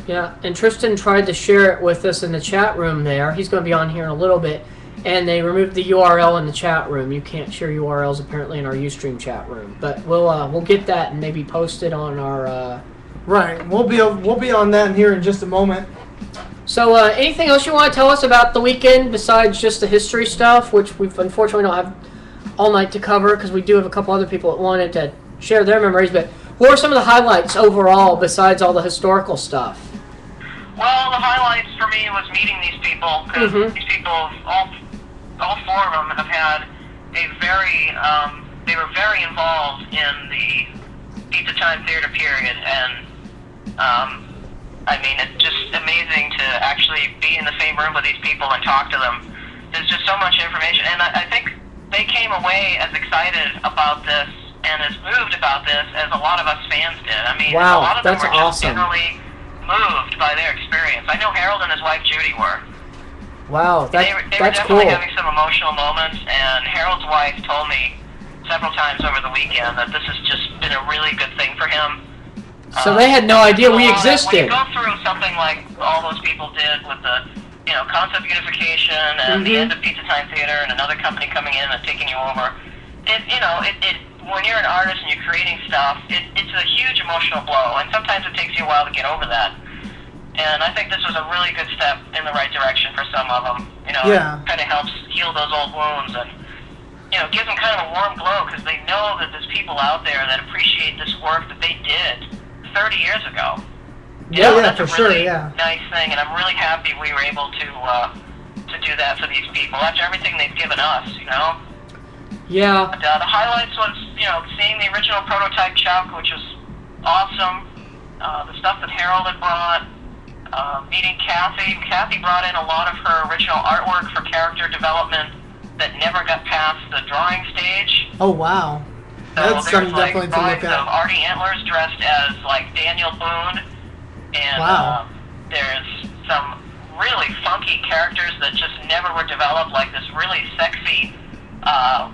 Yeah, and Tristan tried to share it with us in the chat room there. He's going to be on here in a little bit. And they removed the URL in the chat room. You can't share URLs apparently in our Ustream chat room. But we'll get that and maybe post it on our... Right. We'll be on that here in just a moment. So anything else you want to tell us about the weekend besides just the history stuff, which we unfortunately don't have all night to cover because we do have a couple other people that wanted to share their memories. But what were some of the highlights overall besides all the historical stuff? Well, the highlights for me was meeting these people because these people, all four of them, have had a very, they were very involved in the Pizza Time Theater period, and I mean, it's just amazing to actually be in the same room with these people and talk to them. There's just so much information, and I think they came away as excited about this and as moved about this as a lot of us fans did. I mean, wow, a lot of them that's were just awesome. generally moved by their experience. I know Harold and his wife Judy were. Wow, They were that's definitely cool. having some emotional moments, and Harold's wife told me several times over the weekend that this has just been a really good thing for him. So they had no idea we When existed. you go through something like all those people did with the, concept unification and the end of Pizza Time Theater and another company coming in and taking you over, when you're an artist and you're creating stuff, it's a huge emotional blow, and sometimes it takes you a while to get over that. And I think this was a really good step in the right direction for some of them. It kind of helps heal those old wounds and, gives them kind of a warm glow because they know that there's people out there that appreciate this work that they did 30 years ago. That's for a sure, really yeah. nice thing, and I'm really happy we were able to do that for these people after everything they've given us, Yeah. But, the highlights was, seeing the original prototype Chuck, which was awesome. The stuff that Harold had brought. Meeting Kathy. Kathy brought in a lot of her original artwork for character development that never got past the drawing stage. Oh, wow. So That's there's something definitely to look drawings of at. Artie Antlers dressed as like Daniel Boone, and Wow. There's some really funky characters that just never were developed, like this really sexy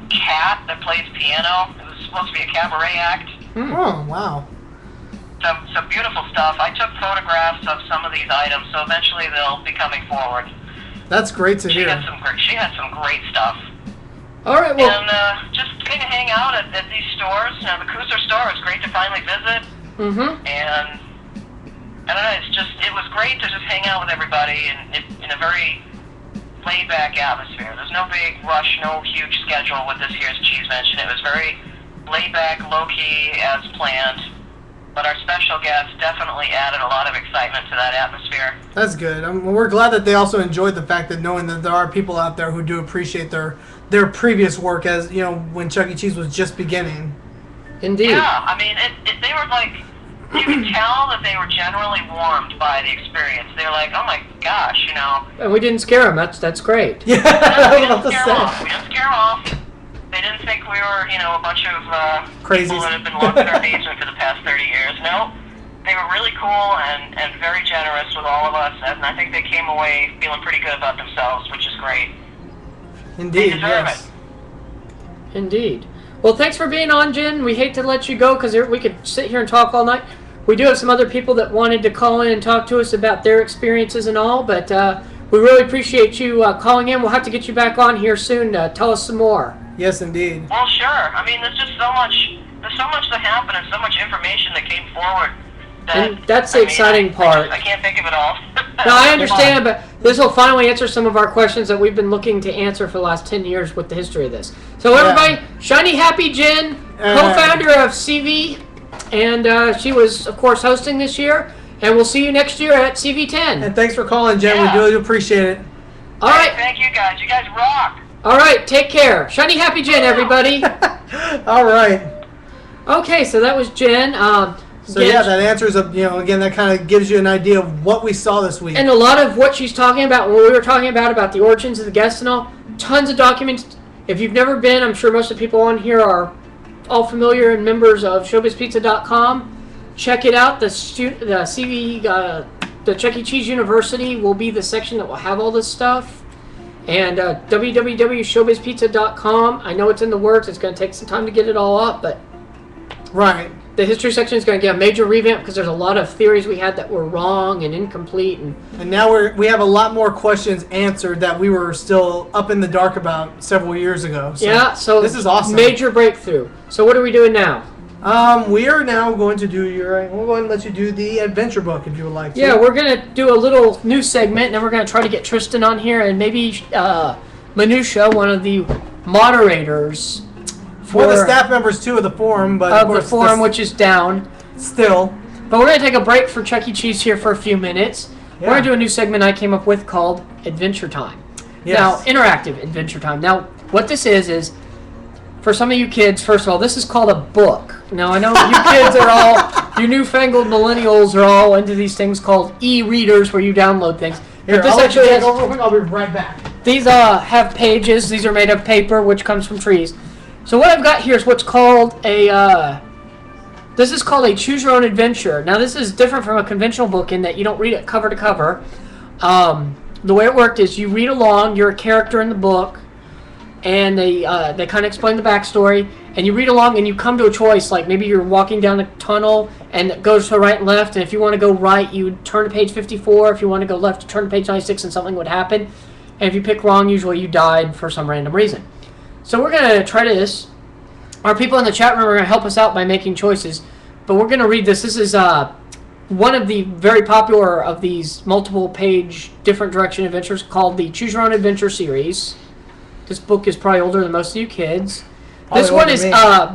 cat that plays piano. It was supposed to be a cabaret act. Oh, wow. Some beautiful stuff. I took photographs of some of these items, so eventually they'll be coming forward. That's great to She hear. had some great stuff. All right, well, And just kind of hang out at these stores. Now, the Cruiser store was great to finally visit. And I don't know, it was great to just hang out with everybody in a very laid-back atmosphere. There's no big rush, no huge schedule with this year's Cheese Mention. It was very laid-back, low-key, as planned. But our special guest definitely added a lot of excitement to that atmosphere. That's good. We're glad that they also enjoyed the fact that knowing that there are people out there who do appreciate their previous work, as when Chuck E. Cheese was just beginning. indeed. Yeah, I mean, they were like, you could tell that they were generally warmed by the experience. They were like, oh my gosh, And we didn't scare them. That's great. Yeah, We I was about to didn't scare them off. say. We didn't scare them off. They didn't think we were, a bunch of Crazies. people that had been locked in our basement for the past 30 years. No, they were really cool and very generous with all of us, and I think they came away feeling pretty good about themselves, which is great. Indeed, They deserve yes. it. Indeed. Well, thanks for being on, Jen. We hate to let you go because we could sit here and talk all night. We do have some other people that wanted to call in and talk to us about their experiences and all, but We really appreciate you calling in. We'll have to get you back on here soon to tell us some more. Yes, indeed. Well, sure. I mean, there's just so much. There's so much that happened and so much information that came forward. And that's the exciting part. I can't think of it all. No, I understand, but this will finally answer some of our questions that we've been looking to answer for the last 10 years with the history of this. So everybody, Shiny Happy Jen, co-founder of CV, and she was, of course, hosting this year. And we'll see you next year at CV10. And thanks for calling, Jen. Yeah. We really appreciate it. All right. Thank you, guys. You guys rock. All right, take care. Shiny Happy Jen, everybody. All right. Okay, so that was Jen. So yeah, that answers again, that kind of gives you an idea of what we saw this week. And a lot of what she's talking about, what we were talking about the origins of the guests and all, tons of documents. If you've never been, I'm sure most of the people on here are all familiar and members of showbizpizza.com. Check it out. The CV, the Chuck E. Cheese University will be the section that will have all this stuff. And www.showbizpizza.com. I know it's in the works. It's going to take some time to get it all up, but right. the history section is going to get a major revamp because there's a lot of theories we had that were wrong and incomplete. And now we have a lot more questions answered that we were still up in the dark about several years ago. So so this is awesome. Major breakthrough. So what are we doing now? We are now going to do we'll go ahead and let you do the adventure book if you would like to. Yeah, we're going to do a little new segment, and then we're going to try to get Tristan on here, and maybe Minutia, one of the moderators. For the staff members, too, of the forum. But of the forum, which is down. Still. But we're going to take a break for Chuck E. Cheese here for a few minutes. Yeah. We're going to do a new segment I came up with called Adventure Time. Yes. Now, interactive Adventure Time. Now, what this is, for some of you kids, first of all, this is called a book. Now, I know you kids are all, you newfangled millennials are all into these things called e-readers where you download things. Here, but this actually has, I'll be right back. These have pages. These are made of paper, which comes from trees. So what I've got here is what's called this is called a Choose Your Own Adventure. Now, this is different from a conventional book in that you don't read it cover to cover. The way it worked is you read along, you're a character in the book, and they kind of explain the backstory, and you read along and you come to a choice, like maybe you're walking down a tunnel and it goes to right and left, and if you want to go right, you turn to page 54. If you want to go left, you turn to page 96 and something would happen. And if you pick wrong, usually you died for some random reason. So we're going to try this. Our people in the chat room are going to help us out by making choices, but we're going to read this. This is one of the very popular of these multiple page different direction adventures called the Choose Your Own Adventure series. This book is probably older than most of you kids. This one is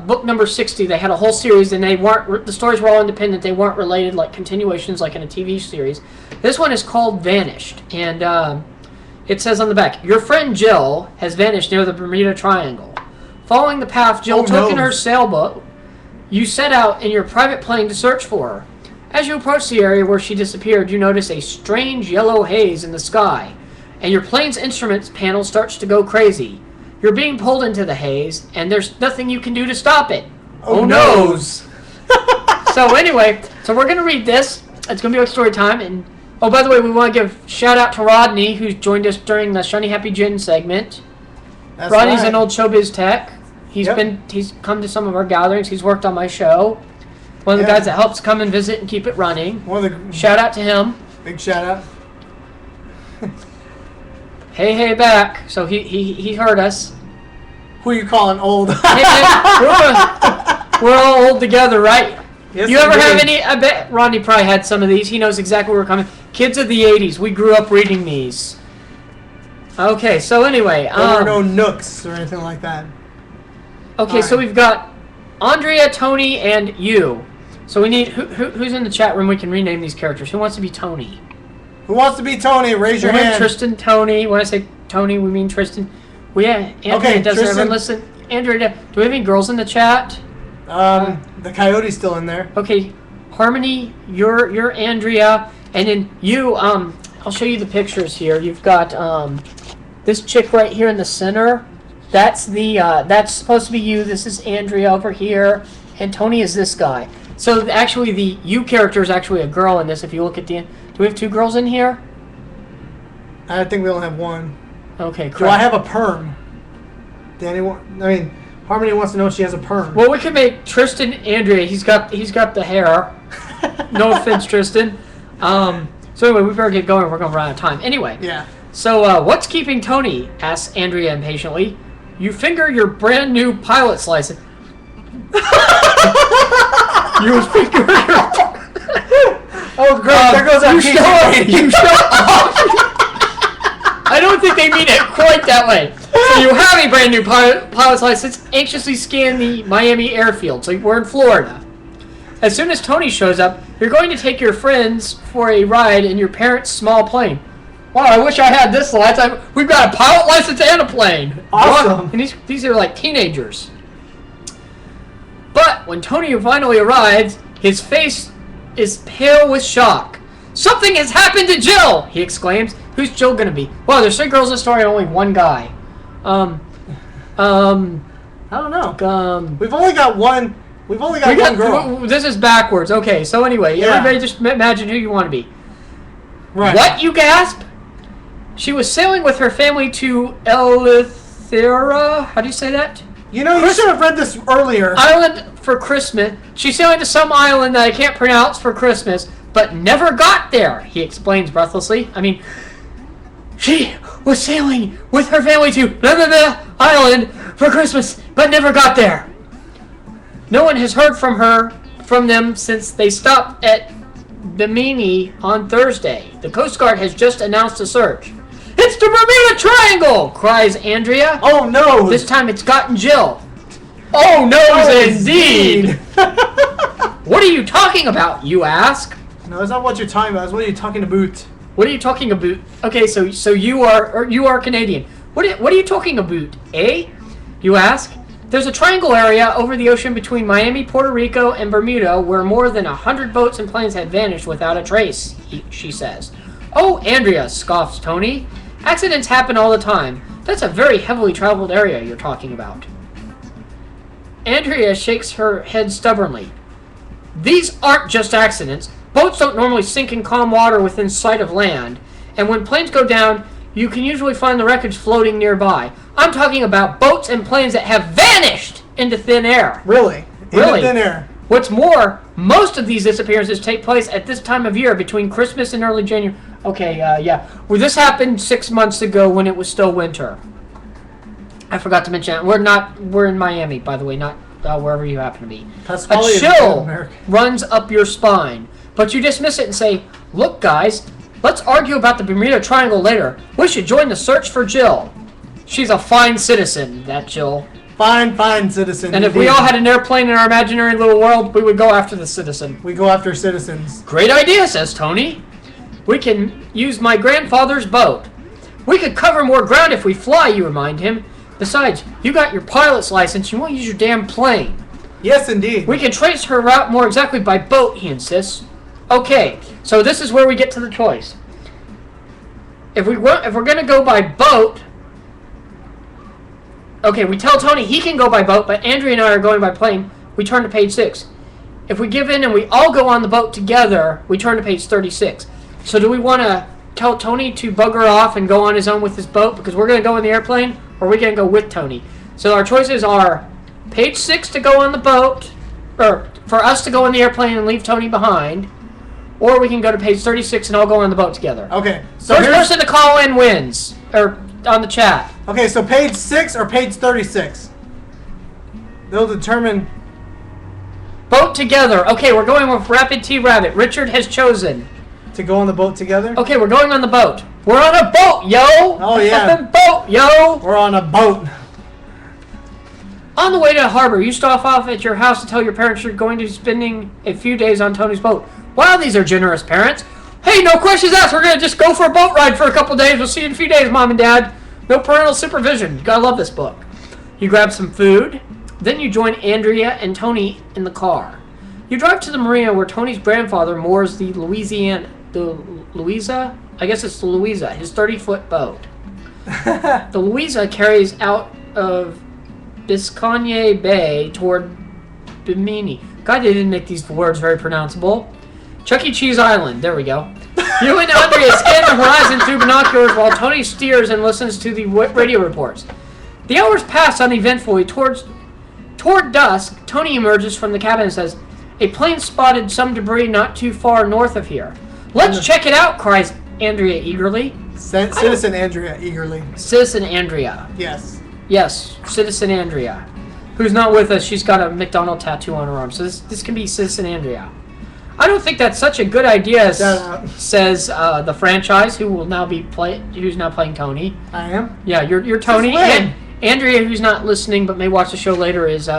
book number 60. They had a whole series, and the stories were all independent. They weren't related like continuations like in a TV series. This one is called Vanished, and it says on the back, your friend Jill has vanished near the Bermuda Triangle. Following the path Jill took in her sailboat, you set out in your private plane to search for her. As you approach the area where she disappeared, you notice a strange yellow haze in the sky, and your plane's instruments panel starts to go crazy. You're being pulled into the haze, and there's nothing you can do to stop it. Oh, noes! So anyway, we're going to read this. It's going to be like story time. And oh, by the way, we want to give shout out to Rodney, who's joined us during the Shiny Happy Gin segment. That's Rodney's right. an old showbiz tech. He's come to some of our gatherings. He's worked on my show. One of the guys that helps come and visit and keep it running. Shout out to him. Big shout out. Hey back. So he heard us. Who are you calling old? We're all old together, right? Yes, you ever have any? I bet Rodney probably had some of these. He knows exactly where we're coming. Kids of the 80s. We grew up reading these. Okay, so anyway. There were no nooks or anything like that. Okay, so we've got Andrea, Tony, and you. So we need... Who's in the chat room? We can rename these characters. Who wants to be Tony? Who wants to be Tony? Raise your hand. Tristan, Tony. When I say Tony, we mean Tristan. Andrea doesn't ever listen. Andrea, do we have any girls in the chat? The Coyote's still in there. Okay, Harmony, you're Andrea, and then you. I'll show you the pictures here. You've got this chick right here in the center. That's supposed to be you. This is Andrea over here, and Tony is this guy. So actually, the you character is actually a girl in this. If you look at the end, do we have two girls in here? I think we only have one. Okay, correct. Do I have a perm? Harmony wants to know if she has a perm. Well, we can make Tristan Andrea. He's got the hair. No offense, Tristan. So anyway, we better get going. We're gonna run out of time. Anyway. Yeah. So, what's keeping Tony? Asks Andrea impatiently. You finger your brand new pilot's license. You finger your... Oh, great. There goes our you show I don't think they mean it quite that way. So you have a brand new pilot's license, anxiously scan the Miami airfield. So we're in Florida. As soon as Tony shows up, you're going to take your friends for a ride in your parents' small plane. Wow, I wish I had this license. We've got a pilot license and a plane. Awesome. And these are like teenagers. But when Tony finally arrives, his face is pale with shock. Something has happened to Jill, he exclaims. Who's Jill gonna be? Well, there's 3 girls in the story and only 1 guy. I don't know. We've only got one girl. This is backwards. Okay, so anyway, Yeah. everybody just imagine who you want to be. Right. What, you gasp? She was sailing with her family to Eleuthera. How do you say that? You know, you should have read this earlier. Island for Christmas. She's sailing to some island that I can't pronounce for Christmas, but never got there, he explains breathlessly. I mean, she was sailing with her family to blah, blah, blah, island for Christmas, but never got there. No one has heard from them since they stopped at Bimini on Thursday. The Coast Guard has just announced a search. It's the Bermuda Triangle, cries Andrea. Oh no! This time it's gotten Jill. Oh no, indeed! What are you talking about, you ask? No, that's not what you're talking about. It's what are you talking about? What are you talking about? Okay, so you are Canadian. What are you talking about, eh? You ask. There's a triangle area over the ocean between Miami, Puerto Rico, and Bermuda where more than 100 boats and planes had vanished without a trace, she says. Oh, Andrea, scoffs Tony. Accidents happen all the time. That's a very heavily traveled area you're talking about. Andrea shakes her head stubbornly. These aren't just accidents. Boats don't normally sink in calm water within sight of land, and when planes go down, you can usually find the wreckage floating nearby. I'm talking about boats and planes that have vanished into thin air. Really? Really? Into thin air. What's more, most of these disappearances take place at this time of year between Christmas and early January. Okay, yeah. Well, this happened 6 months ago when it was still winter. I forgot to mention that. We're in Miami, by the way, not wherever you happen to be. That's A probably in chill America. runs up your spine, but you dismiss it and say, look, guys, let's argue about the Bermuda Triangle later. We should join the search for Jill. She's a fine citizen, that Jill. Fine citizen. And if we all had an airplane in our imaginary little world, we would go after the citizen. We go after citizens. Great idea, says Tony. We can use my grandfather's boat. We could cover more ground if we fly, you remind him. Besides, you got your pilot's license. You won't use your damn plane. Yes, indeed. We can trace her route more exactly by boat, he insists. Okay, so this is where we get to the choice. If we're going to go by boat... Okay, we tell Tony he can go by boat, but Andrea and I are going by plane. We turn to page 6. If we give in and we all go on the boat together, we turn to page 36. So do we want to tell Tony to bugger off and go on his own with his boat because we're going to go in the airplane, or are we going to go with Tony? So our choices are page 6 to go on the boat, or for us to go in the airplane and leave Tony behind, or we can go to page 36 and all go on the boat together. Okay. So First person to call in wins, or on the chat. Okay, so page 6 or page 36? They'll determine... Boat together. Okay, we're going with Rapid T Rabbit. Richard has chosen. To go on the boat together? Okay, we're going on the boat. We're on a boat, yo! Oh, yeah. Fucking boat, yo! We're on a boat. On the way to the harbor, you stop off at your house to tell your parents you're going to be spending a few days on Tony's boat. Wow, these are generous parents. Hey, no questions asked. We're going to just go for a boat ride for a couple days. We'll see you in a few days, Mom and Dad. No parental supervision. You gotta love this book. You grab some food. Then you join Andrea and Tony in the car. You drive to the marina where Tony's grandfather moors the Louisa, his 30-foot boat. The Louisa carries out of Biscayne Bay toward Bimini. God, they didn't make these words very pronounceable. Chuck E. Cheese Island. There we go. You and Andrea scan the horizon through binoculars while Tony steers and listens to the radio reports. The hours pass uneventfully. Toward dusk, Tony emerges from the cabin and says, a plane spotted some debris not too far north of here. Let's check it out, cries Andrea eagerly. Citizen Andrea, eagerly. Citizen Andrea. Yes. Yes, Citizen Andrea. Who's not with us, she's got a McDonald tattoo on her arm. So this can be Citizen Andrea. I don't think that's such a good idea, says the franchise, who's now playing Tony. I am? Yeah, you're Tony. And Andrea, who's not listening but may watch the show later, is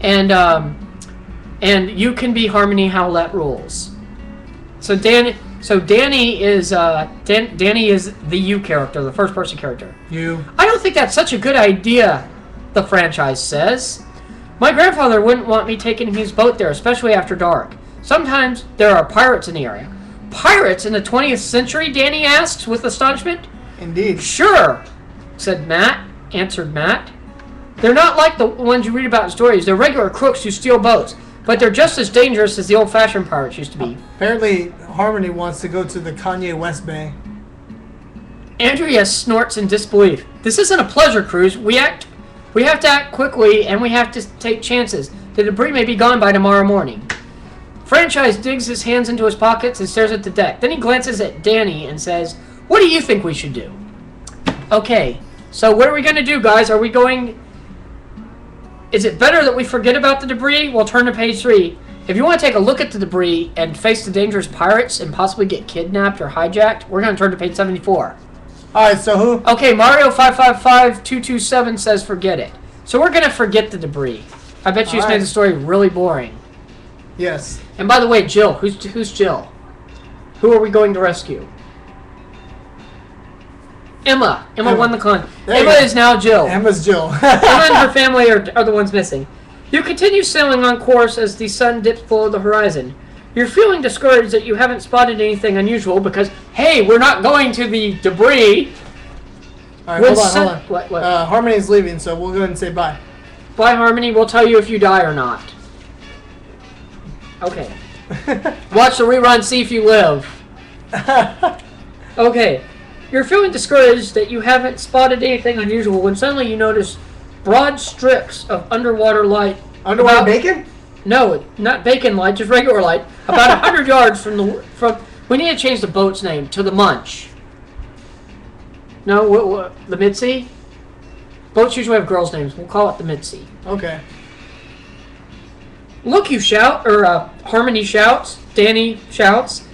and you can be Harmony Howlett Rules. So Danny is Danny is the you character, the first person character. You. I don't think that's such a good idea, the franchise says. My grandfather wouldn't want me taking his boat there, especially after dark. Sometimes there are pirates in the area. Pirates in the 20th century? Danny asks with astonishment. Indeed. Sure, answered Matt. They're not like the ones you read about in stories. They're regular crooks who steal boats. But they're just as dangerous as the old-fashioned pirates used to be. Apparently, Harmony wants to go to the Kanye West Bay. Andrea snorts in disbelief. This isn't a pleasure cruise. We have to act quickly, and we have to take chances. The debris may be gone by tomorrow morning. Franchise digs his hands into his pockets and stares at the deck. Then he glances at Danny and says, "What do you think we should do?" Okay, so what are we going to do, guys? Are we going... Is it better that we forget about the debris? We'll turn to page 3. If you want to take a look at the debris and face the dangerous pirates and possibly get kidnapped or hijacked, we're going to turn to page 74. Alright, so who? Okay, Mario555227 says forget it. So we're going to forget the debris. I bet you just made the story really boring. Yes. And by the way, Jill. Who's Jill? Who are we going to rescue? Emma. Emma won the con. Emma is now Jill. Emma's Jill. Emma and her family are the ones missing. You continue sailing on course as the sun dips below the horizon. You're feeling discouraged that you haven't spotted anything unusual because, hey, we're not going to the debris. All right, hold on. What? Harmony's leaving, so we'll go ahead and say bye. Bye, Harmony. We'll tell you if you die or not. Okay. Watch the rerun, see if you live. Okay. You're feeling discouraged that you haven't spotted anything unusual when suddenly you notice broad strips of underwater light. Underwater bacon? No, not bacon light, just regular light. About 100 yards from. We need to change the boat's name to the Munch. No, what the Mitzi? Boats usually have girls' names. We'll call it the Mitzi. Okay. Look, you shout, or Harmony shouts. Danny shouts.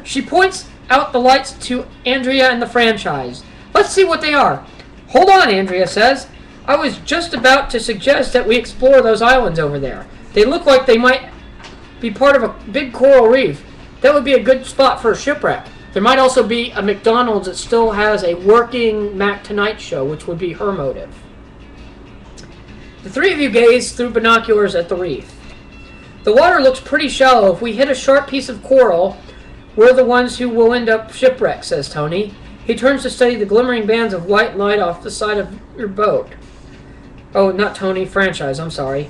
She points out the lights to Andrea and the franchise. Let's see what they are. Hold on, Andrea says. I was just about to suggest that we explore those islands over there. They look like they might be part of a big coral reef. That would be a good spot for a shipwreck. There might also be a McDonald's that still has a working Mac Tonight show, which would be her motive. The three of you gaze through binoculars at the reef. The water looks pretty shallow. If we hit a sharp piece of coral, we're the ones who will end up shipwrecked, says Tony. He turns to study the glimmering bands of white light off the side of your boat. Oh, not Tony, franchise, I'm sorry.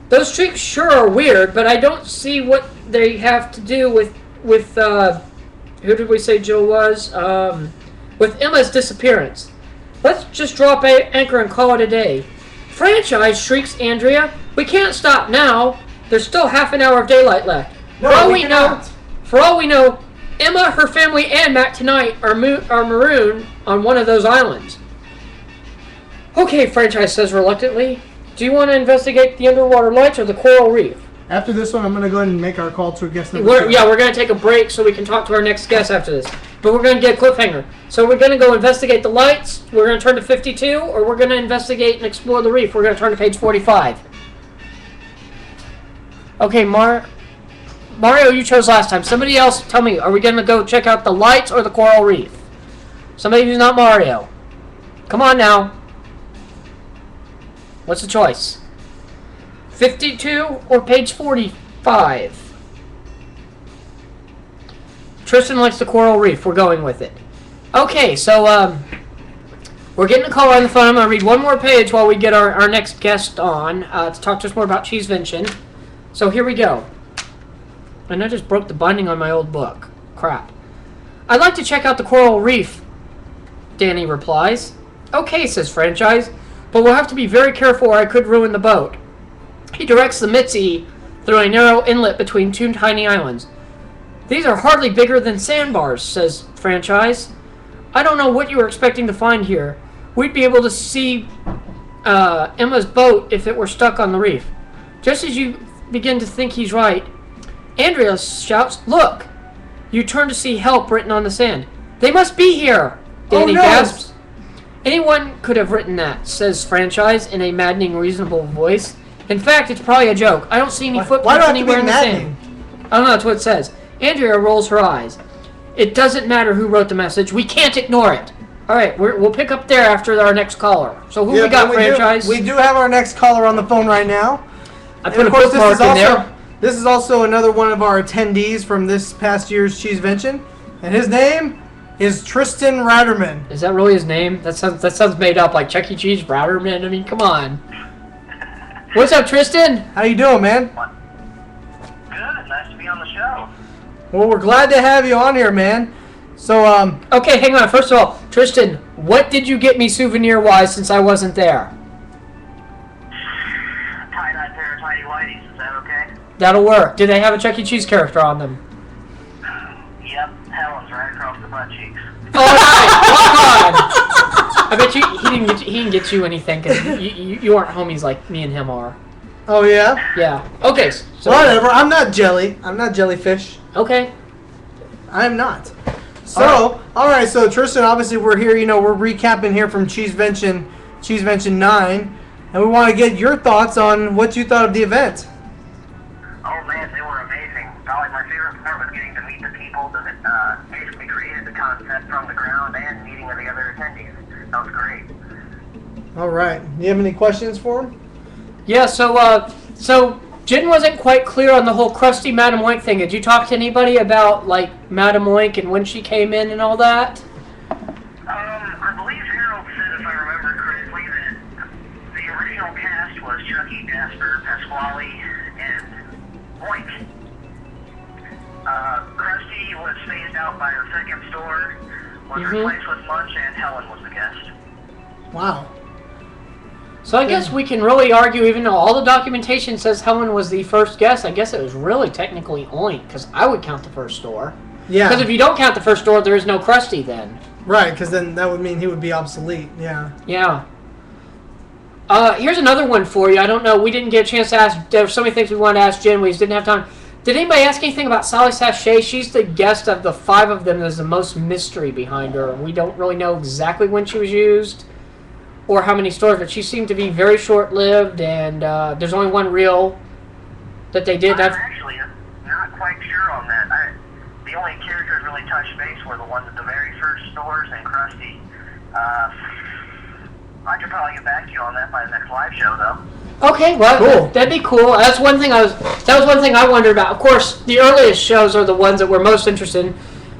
Those streaks sure are weird, but I don't see what they have to do with who did we say Jill was? With Emma's disappearance. Let's just drop anchor and call it a day. Franchise, shrieks Andrea. We can't stop now. There's still half an hour of daylight left. No, For all we know, Emma, her family, and Matt tonight are marooned on one of those islands. Okay, franchise says reluctantly. Do you want to investigate the underwater lights or the coral reef? After this one, I'm going to go ahead and make our call to a guest number 2. We're going to take a break so we can talk to our next guest after this. But we're going to get a cliffhanger. So we're going to go investigate the lights, we're going to turn to 52, or we're going to investigate and explore the reef. We're going to turn to page 45. Okay, Mario, you chose last time. Somebody else, tell me, are we going to go check out the lights or the coral reef? Somebody who's not Mario. Come on now. What's the choice? 52 or page 45? Tristan likes the coral reef. We're going with it. Okay, so we're getting a caller on the phone. I'm going to read one more page while we get our next guest on to talk to us more about Cheesevention. So here we go. And I just broke the binding on my old book. Crap. I'd like to check out the coral reef, Danny replies. Okay, says Franchise, but we'll have to be very careful or I could ruin the boat. He directs the Mitzi through a narrow inlet between two tiny islands. These are hardly bigger than sandbars, says Franchise. I don't know what you were expecting to find here. We'd be able to see Emma's boat if it were stuck on the reef. Just as you begin to think he's right, Andrea shouts, "Look!" You turn to see help written on the sand. "They must be here!" Danny gasps. "Anyone could have written that," says Franchize in a maddening, reasonable voice. "In fact, it's probably a joke. I don't see any footprints anywhere in the sand." I don't know, that's what it says. Andrea rolls her eyes. "It doesn't matter who wrote the message. We can't ignore it." All right, we'll pick up there after our next caller. So who we got, Franchize? We do have our next caller on the phone right now. I put a bookmark in there. This is also another one of our attendees from this past year's Cheesevention, and his name is Tristan Ratterman. Is that really his name? That sounds made up, like Chuck E. Cheese Ratterman. I mean, come on. What's up, Tristan? How you doing, man? Good. Nice to be on the show. Well, we're glad to have you on here, man. So, Okay, hang on. First of all, Tristan, what did you get me souvenir-wise since I wasn't there? Tie-dye pair of tidy whities. Is that okay? That'll work. Did they have a Chuck E. Cheese character on them? Yep. Helen's right across the butt cheeks. All right, walk on. I bet you he didn't get you anything because you aren't homies like me and him are. oh yeah? Yeah. Okay. So Whatever, I'm not jelly. I'm not jellyfish. Okay. I'm not. So, alright, so Tristan, obviously we're here, we're recapping here from Cheesevention 9, and we want to get your thoughts on what you thought of the event. Oh man, they were amazing. Probably my favorite part was getting to meet the people that basically created the concept from the ground and meeting with the other attendees. That was great. Alright, do you have any questions for him? Yeah. So Jen wasn't quite clear on the whole crusty Madam Oink thing. Did you talk to anybody about like Madam Oink and when she came in and all that? I believe Harold said, if I remember correctly, that the original cast was Chucky, Jasper, Pasquale, and Oink. Krusty was phased out by the second store, was replaced with Munch, and Helen was the guest. Wow. So I guess we can really argue, even though all the documentation says Helen was the first guest, I guess it was really technically Oink, because I would count the first store. Yeah. Because if you don't count the first store, there is no Krusty then. Right, because then that would mean he would be obsolete, yeah. Yeah. Here's another one for you. I don't know. We didn't get a chance to ask. There were so many things we wanted to ask Jen. We just didn't have time. Did anybody ask anything about Sally Sachet? She's the guest of the 5 of them. There's the most mystery behind her. We don't really know exactly when she was used or how many stores, but she seemed to be very short-lived, and there's only one reel that they did. I'm actually not quite sure on that. The only characters really touched base were the ones at the very first stores and Krusty. I could probably get back to you on that by the next live show, though. Okay, well, cool. That'd be cool. That was one thing I wondered about. Of course, the earliest shows are the ones that we're most interested in,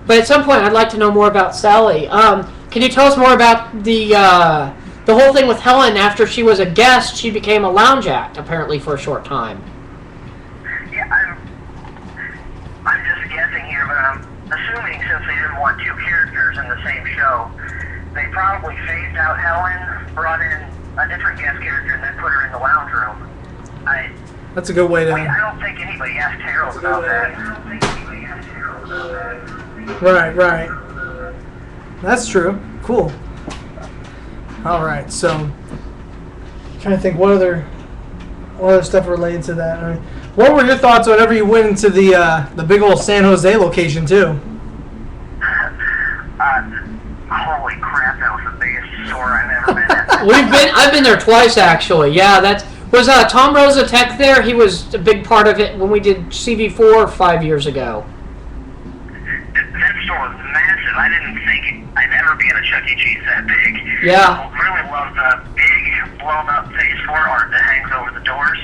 but at some point I'd like to know more about Sally. Can you tell us more about the whole thing with Helen? After she was a guest, she became a lounge act, apparently, for a short time. Yeah, I'm just guessing here, but I'm assuming since they didn't want 2 characters in the same show, they probably phased out Helen, brought in a different guest character, and then put her in the lounge room. That's a good way to... I don't think anybody asked Harold about that. Right. That's true. Cool. Alright, so... trying to think what other stuff related to that. I mean, what were your thoughts whenever you went into the big old San Jose location, too? Holy crap, that was the biggest store I've ever been at. I've been there twice, actually. Yeah, was Tom Rosa Tech there? He was a big part of it when we did CV4 5 years ago. That store was massive. I didn't think I'd ever be in a Chuck E. Cheese that big. Yeah. I really love the big, blown-up Phase 4 art that hangs over the doors.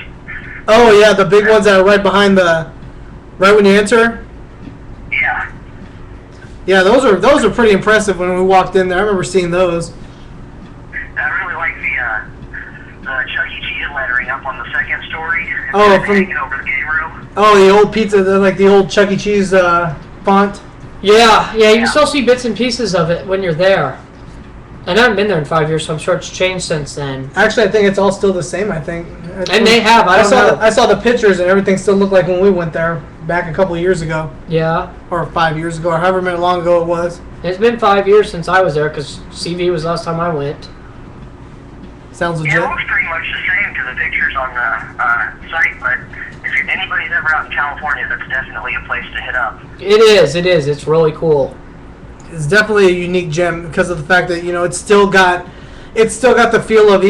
Oh, yeah, the big ones that are right behind right when you enter? Yeah. Yeah, those are pretty impressive when we walked in there. I remember seeing those. I really like the Chuck E. Cheese lettering up on the second story. Oh, hanging over the game room. Oh, the old pizza, like the old Chuck E. Cheese font. Yeah, you can still see bits and pieces of it when you're there. And I haven't been there in 5 years, so I'm sure it's changed since then. Actually, I think it's all still the same, I think. And they have, I don't know. I saw the pictures and everything still looked like when we went there back a couple of years ago, Yeah. or 5 years ago, or however many long ago it was. It's been 5 years since I was there because CV was the last time I went. Sounds legit. Yeah, it looks pretty much the same to the pictures on the site, but if anybody's ever out in California, that's definitely a place to hit up. It is. It's really cool. It's definitely a unique gem because of the fact that it's still got the feel of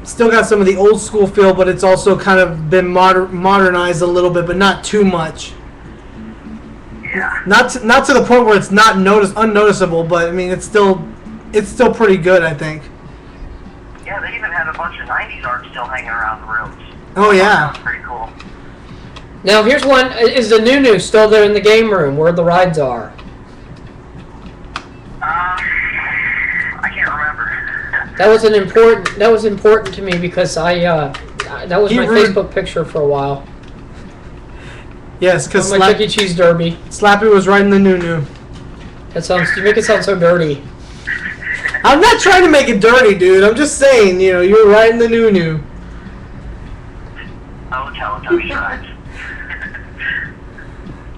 still got some of the old school feel, but it's also kind of been modernized a little bit, but not too much. Yeah. Not to the point where it's not unnoticeable, but I mean it's still pretty good, I think. Yeah, they even had a bunch of 90s art still hanging around the rooms. Oh yeah. That's pretty cool. Now here's one. Is the Nunu still there in the game room where the rides are? I can't remember. That was important to me because that was my Facebook picture for a while. Yes, because My Chuck E. Cheese Derby. Slappy was riding the Nunu. You make it sound so dirty. I'm not trying to make it dirty, dude. I'm just saying, you were riding the Nunu. Oh, Teletubbies rides.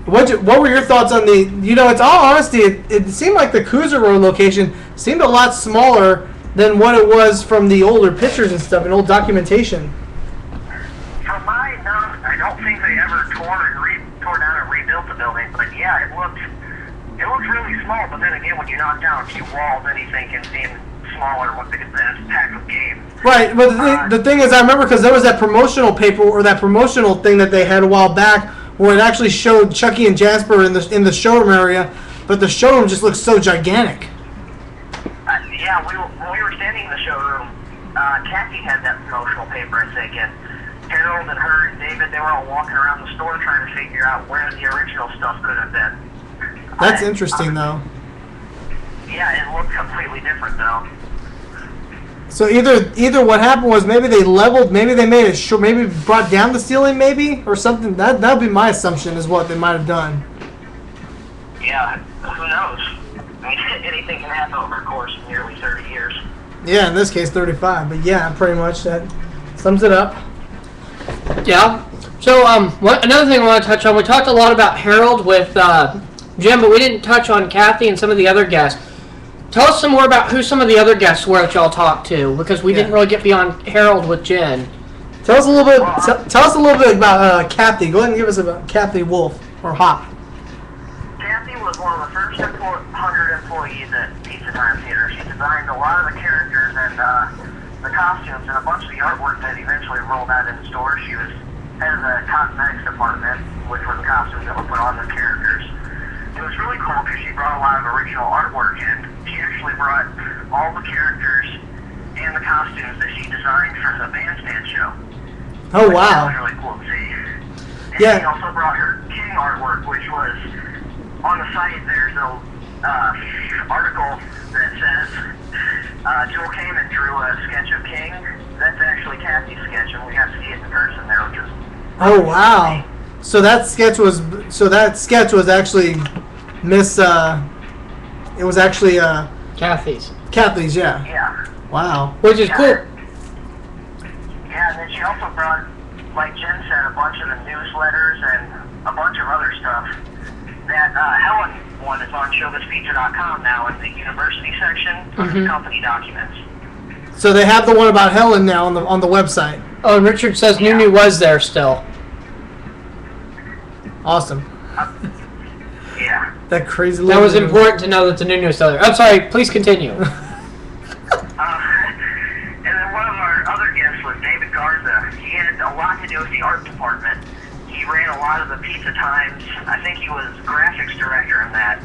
What were your thoughts on the? It's all honesty. It seemed like the Cruiser Road location seemed a lot smaller than what it was from the older pictures and stuff and old documentation. From my notes, I don't think they ever tore down and rebuilt the building, but yeah, it looked really small. But then again, when you knock down a few walls, anything can seem smaller with the pack of games. Right, but the thing is, I remember because there was that promotional paper or that promotional thing that they had a while back where it actually showed Chucky and Jasper in the showroom area, but the showroom just looks so gigantic. Yeah, when we were standing in the showroom, Kathy had that promotional paper, I think, and Harold and her and David, they were all walking around the store trying to figure out where the original stuff could have been. That's interesting, though. Yeah, it looked completely different, though. So either what happened was maybe they leveled, maybe they made it short, maybe brought down the ceiling, maybe, or something. That would be my assumption is what they might have done. Yeah, who knows? I mean, anything can happen over a course of nearly 30 years. Yeah, in this case 35, but yeah, pretty much that sums it up. Yeah. So another thing I want to touch on. We talked a lot about Harold with Jim, but we didn't touch on Kathy and some of the other guests. Tell us some more about who some of the other guests were that y'all talked to, because we didn't really get beyond Harold with Jen. Tell us a little bit. Tell us a little bit about Kathy. Go ahead and give us about Kathy Wolf or Hop. Kathy was one of the first 100 employees at Pizza Time Theater. She designed a lot of the characters and the costumes and a bunch of the artwork that eventually rolled out in the store. She was head of the cosmetics department, which were the costumes that were put on the characters. It was really cool because she brought a lot of original artwork in. She actually brought all the characters and the costumes that she designed for the bandstand show. Oh, wow. That was really cool to see. And Yeah. she also brought her King artwork, which was on the site. There's a article that says Joel came and drew a sketch of King. That's actually Kathy's sketch, and we got to see it in person there, which is Oh, wow. So that sketch was actually Miss. It was actually Kathy's. Kathy's. Yeah. yeah. Wow. Which is cool. Yeah, and then she also brought, like Jen said, a bunch of the newsletters and a bunch of other stuff. That Helen one is on showbizpizza.com now in the university section of the company documents. So they have the one about Helen now on the website. Oh, and Richard says Nunu was there still. Awesome. Yeah. That crazy. That was little- important to know that the Nunu was still there. I'm sorry, please continue. And then one of our other guests was David Garza. He had a lot to do with the art department. He ran a lot of the Pizza Times. I think he was graphics director in that.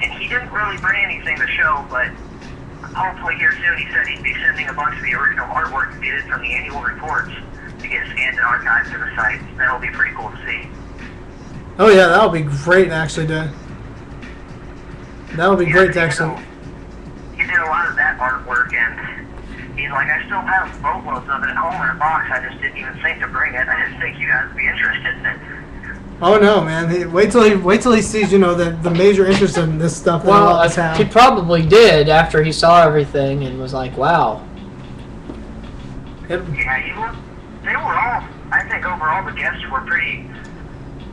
And he didn't really bring anything to show, but hopefully here soon he said he'd be sending a bunch of the original artwork dated from the annual reports to get scanned and archived to the site. That'll be pretty cool to see. Oh yeah, that would be great actually to. That would be great to actually. He did a lot of that artwork, and he's like, I still have boatloads of it at home in a box. I just didn't even think to bring it. I didn't think you guys would be interested in it. Oh no, man! Wait till he sees the major interest in this stuff. Well, that well, he probably did after he saw everything and was like, wow. Yeah, they were all, I think overall the guests were pretty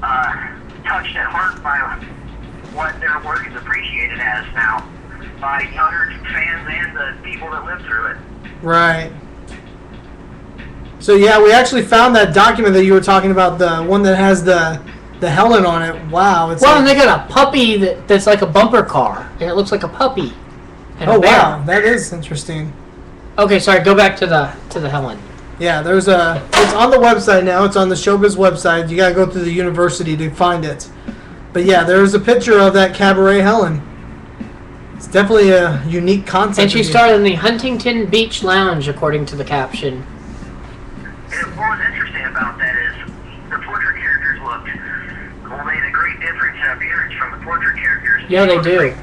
touched at heart by what their work is appreciated as now by younger fans and the people that live through it. Right. So yeah, we actually found that document that you were talking about, the one that has the Helen on it. Wow. It's Well, like, and they got a puppy that's like a bumper car, and it looks like a puppy. And oh a bear. wow, that is interesting. Okay, sorry. Go back to the Helen. Yeah, it's on the website now. It's on the Showbiz website. You gotta go through the university to find it. But yeah, there's a picture of that Cabaret Helen. It's definitely a unique concept. And she started in the Huntington Beach Lounge, according to the caption. And what was interesting about that is the portrait characters made a great difference in appearance from the portrait characters. Yeah, they do.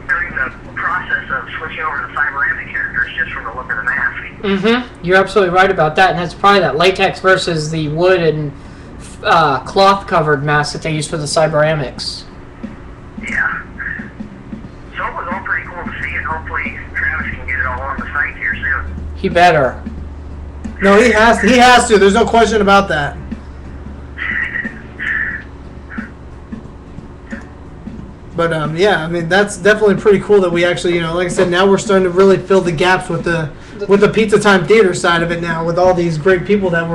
During the process of switching over to cyberamic characters, just from the look of the mask. Mm-hmm. You're absolutely right about that, and that's probably that latex versus the wood and cloth-covered mask that they use for the cyberamics. Yeah. So it was all pretty cool to see, and hopefully Travis can get it all on the site here soon. He better. No, he has to. There's no question about that. But yeah, I mean that's definitely pretty cool that we actually, like I said, now we're starting to really fill the gaps with the Pizza Time Theater side of it now, with all these great people that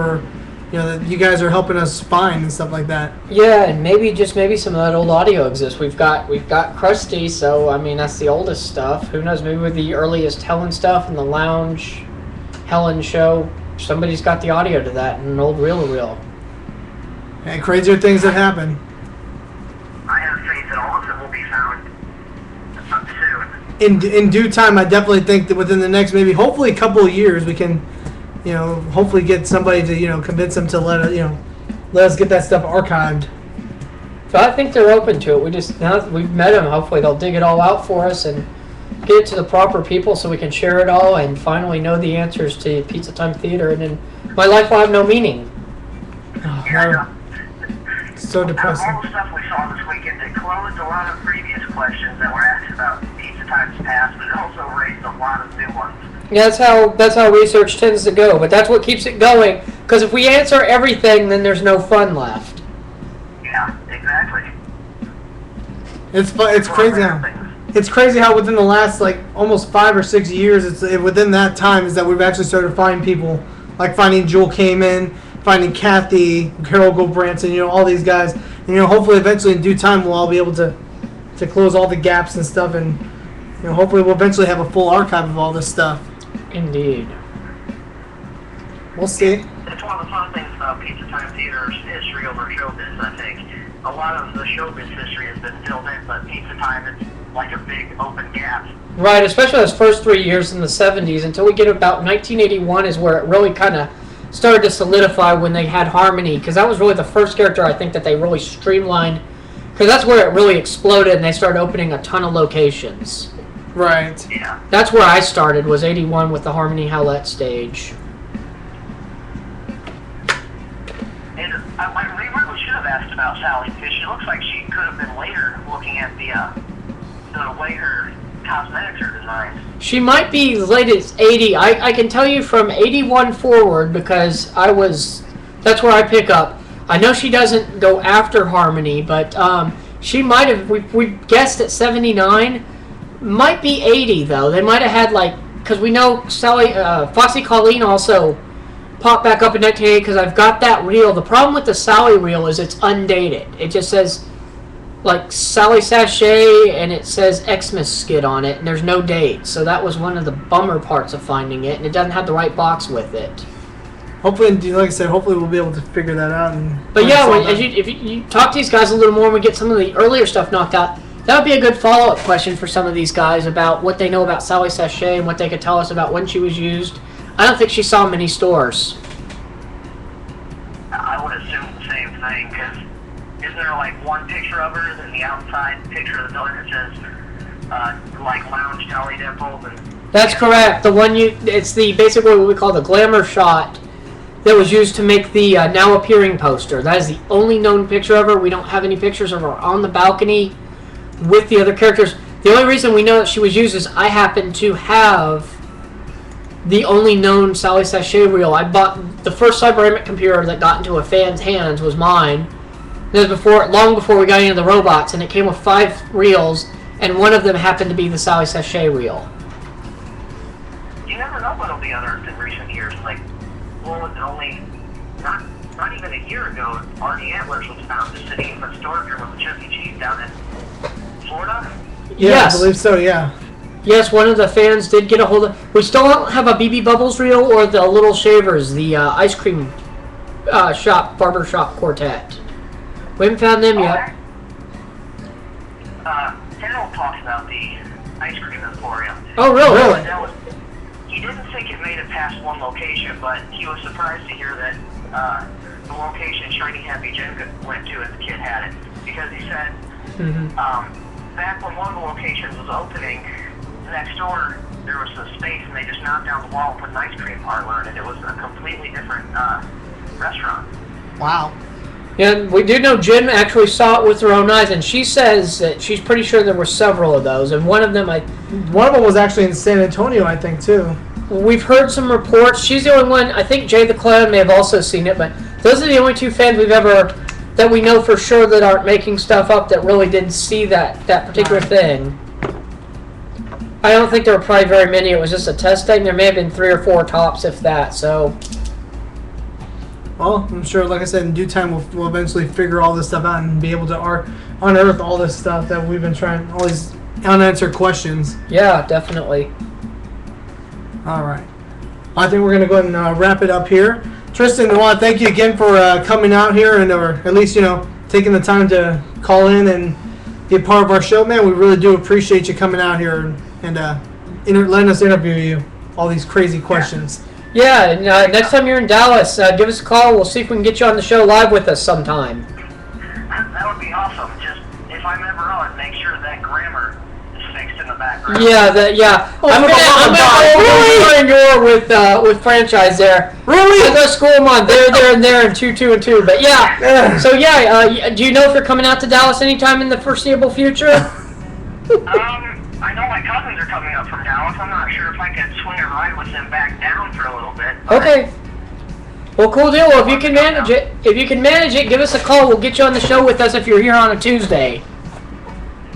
that you guys are helping us find and stuff like that. Yeah, and maybe some of that old audio exists. We've got Krusty, so I mean that's the oldest stuff. Who knows? Maybe with the earliest Helen stuff and the lounge Helen show, somebody's got the audio to that in an old reel-to-reel. And crazier things that happen. I have faith that all of them will be found soon. In due time, I definitely think that within the next hopefully a couple of years we can, hopefully get somebody to convince them to let us get that stuff archived. So I think they're open to it. Now that we've met them, hopefully they'll dig it all out for us and get it to the proper people so we can share it all and finally know the answers to Pizza Time Theater, and then my life will have no meaning. So depressing. All the stuff we saw this weekend, it closed a lot of previous questions that were asked about Pizza Time's past, but it also raised a lot of new ones. Yeah, that's how research tends to go, but that's what keeps it going, because if we answer everything, then there's no fun left. Yeah, exactly. It's crazy how within the last almost 5 or 6 years, within that time is that we've actually started finding people, like finding Joel Kamen, finding Kathy, Carol Gobranson, all these guys, and hopefully eventually in due time we'll all be able to close all the gaps and stuff, and hopefully we'll eventually have a full archive of all this stuff. Indeed. We'll see. It's one of the fun things about Pizza Time Theater's history over showbiz, I think. A lot of the showbiz history has been filled in, but Pizza Time is like a big open gap. Right, especially those first 3 years in the 70s until we get about 1981 is where it really kind of started to solidify when they had Harmony, because that was really the first character I think that they really streamlined, because that's where it really exploded and they started opening a ton of locations. Right. Yeah. That's where I started, was 81 with the Harmony Howlette stage. And I really should have asked about Sally Fish. It looks like she could have been later, looking at the way her cosmetics are designed. She might be as late as 80. I can tell you from 81 forward, because that's where I pick up. I know she doesn't go after Harmony, but she might have, we guessed at 79. Might be 80 though. They might have had because we know Foxy Colleen also popped back up in 1980, because I've got that reel. The problem with the Sally reel is it's undated. It just says Sally Sachet and it says Xmas skit on it, and there's no date. So that was one of the bummer parts of finding it, and it doesn't have the right box with it. Hopefully, like I said, hopefully we'll be able to figure that out. But yeah, if you talk to these guys a little more and we get some of the earlier stuff knocked out, that would be a good follow-up question for some of these guys about what they know about Sally Sachet and what they could tell us about when she was used. I don't think she saw many stores. I would assume the same thing, because isn't there one picture of her, and the outside picture of the building that says lounge Dolly Dimples? And that's correct. The one it's basically what we call the glamour shot that was used to make the now appearing poster. That is the only known picture of her. We don't have any pictures of her on the balcony with the other characters. The only reason we know that she was used is I happen to have the only known Sally Sachet reel. I bought the first cyberamic computer that got into a fan's hands was mine, This was long before we got into the robots, and it came with 5 reels, and one of them happened to be the Sally Sachet reel. You never know what'll be unearthed in recent years. Like, well, only not even a year ago, Artie Antlers was found just sitting in the storage room of the Chuck E. Cheese down in Florida. Yeah, Yes. I believe so. Yeah. Yes, one of the fans did get a hold of... We still don't have a BB Bubbles reel or the Little Shavers, the ice cream barber shop quartet. We haven't found them yet. Harold talks about the ice cream emporium. Oh, really? Really? He didn't think it made it past one location, but he was surprised to hear that the location Shiny Happy Jim went to as a kid had it. Because he said, back when one of the locations was opening, next door there was a space and they just knocked down the wall and put an ice cream parlor in it. It was a completely different restaurant. Wow. And we do know Jen actually saw it with her own eyes, and she says that she's pretty sure there were several of those, and one of them was actually in San Antonio, I think, too. we've heard some reports. She's the only one. I think Jay the Clown may have also seen it, but those are the only 2 fans that we know for sure that aren't making stuff up that really did see that particular thing. I don't think there were probably very many. It was just a test thing. There may have been 3 or 4 tops, if that. So. Well, I'm sure, like I said, in due time we'll eventually figure all this stuff out and be able to unearth all this stuff that we've been trying, all these unanswered questions. Yeah, definitely. All right. I think we're going to go ahead and wrap it up here. Tristan, I want to thank you again for coming out here and, or at least, taking the time to call in and be a part of our show, man. We really do appreciate you coming out here and letting us interview you, all these crazy questions. Yeah, and next time you're in Dallas, give us a call. We'll see if we can get you on the show live with us sometime. That would be awesome. Just, if I'm ever on, make sure that grammar is fixed in the background. Yeah. Oh, I'm gonna go with Franchize there. Really? I'm gonna school them on there, and 2, 2, and 2. But yeah. So yeah, do you know if you're coming out to Dallas anytime in the foreseeable future? I know my cousins are coming up from Dallas. I'm not sure if I could swing a ride with them back down for a little bit. Okay. Well, cool deal. Well, if you can manage it, give us a call. We'll get you on the show with us if you're here on a Tuesday.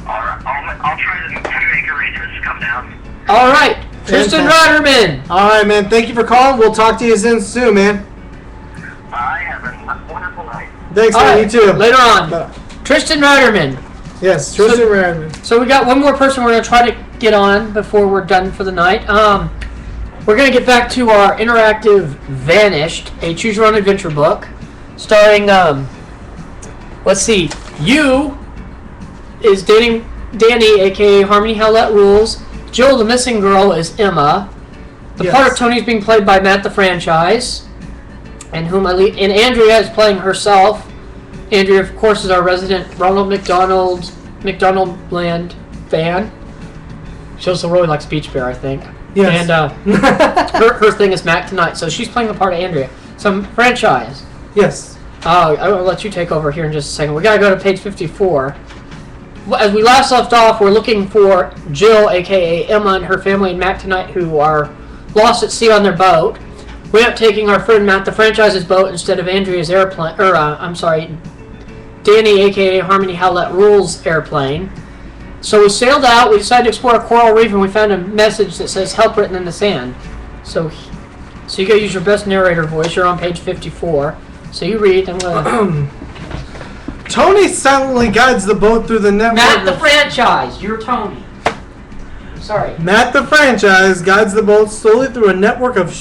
Alright, I'll try to make arrangements to come down. All right, Tristan Ryderman. All right, man. Thank you for calling. We'll talk to you soon, man. I have a wonderful night. Thanks, All man. right, You too. Later on. Bye. Tristan Ryderman. Yes, Tristan Ryderman. So we got one more person we're going to try to get on before we're done for the night. We're going to get back to our interactive Vanished, a Choose Your Own Adventure book, starring, let's see, You is Danny, a.k.a. Harmony Howlett Rules. Jill, the missing girl, is Emma. The part of Tony is being played by Matt the Franchise, and Andrea is playing herself. Andrea, of course, is our resident Ronald McDonaldland fan. She also really likes Beach Bear, I think. Yes. And her thing is Mac tonight, so she's playing the part of Andrea. Some Franchise. Yes. I will let you take over here in just a second. We gotta go to page 54. As we last left off, we're looking for Jill, aka Emma, and her family, and Mac tonight, who are lost at sea on their boat. We end up taking our friend Matt the Franchise's boat instead of Andrea's airplane, Danny, aka Harmony Howlett Rules airplane. So we sailed out, we decided to explore a coral reef, and we found a message that says help written in the sand. So you gotta use your best narrator voice. You're on page 54. So you read. I'm gonna. Tony silently guides the boat through the network. Matt the Franchise. You're Tony. Sorry. Matt the Franchise guides the boat slowly through a network of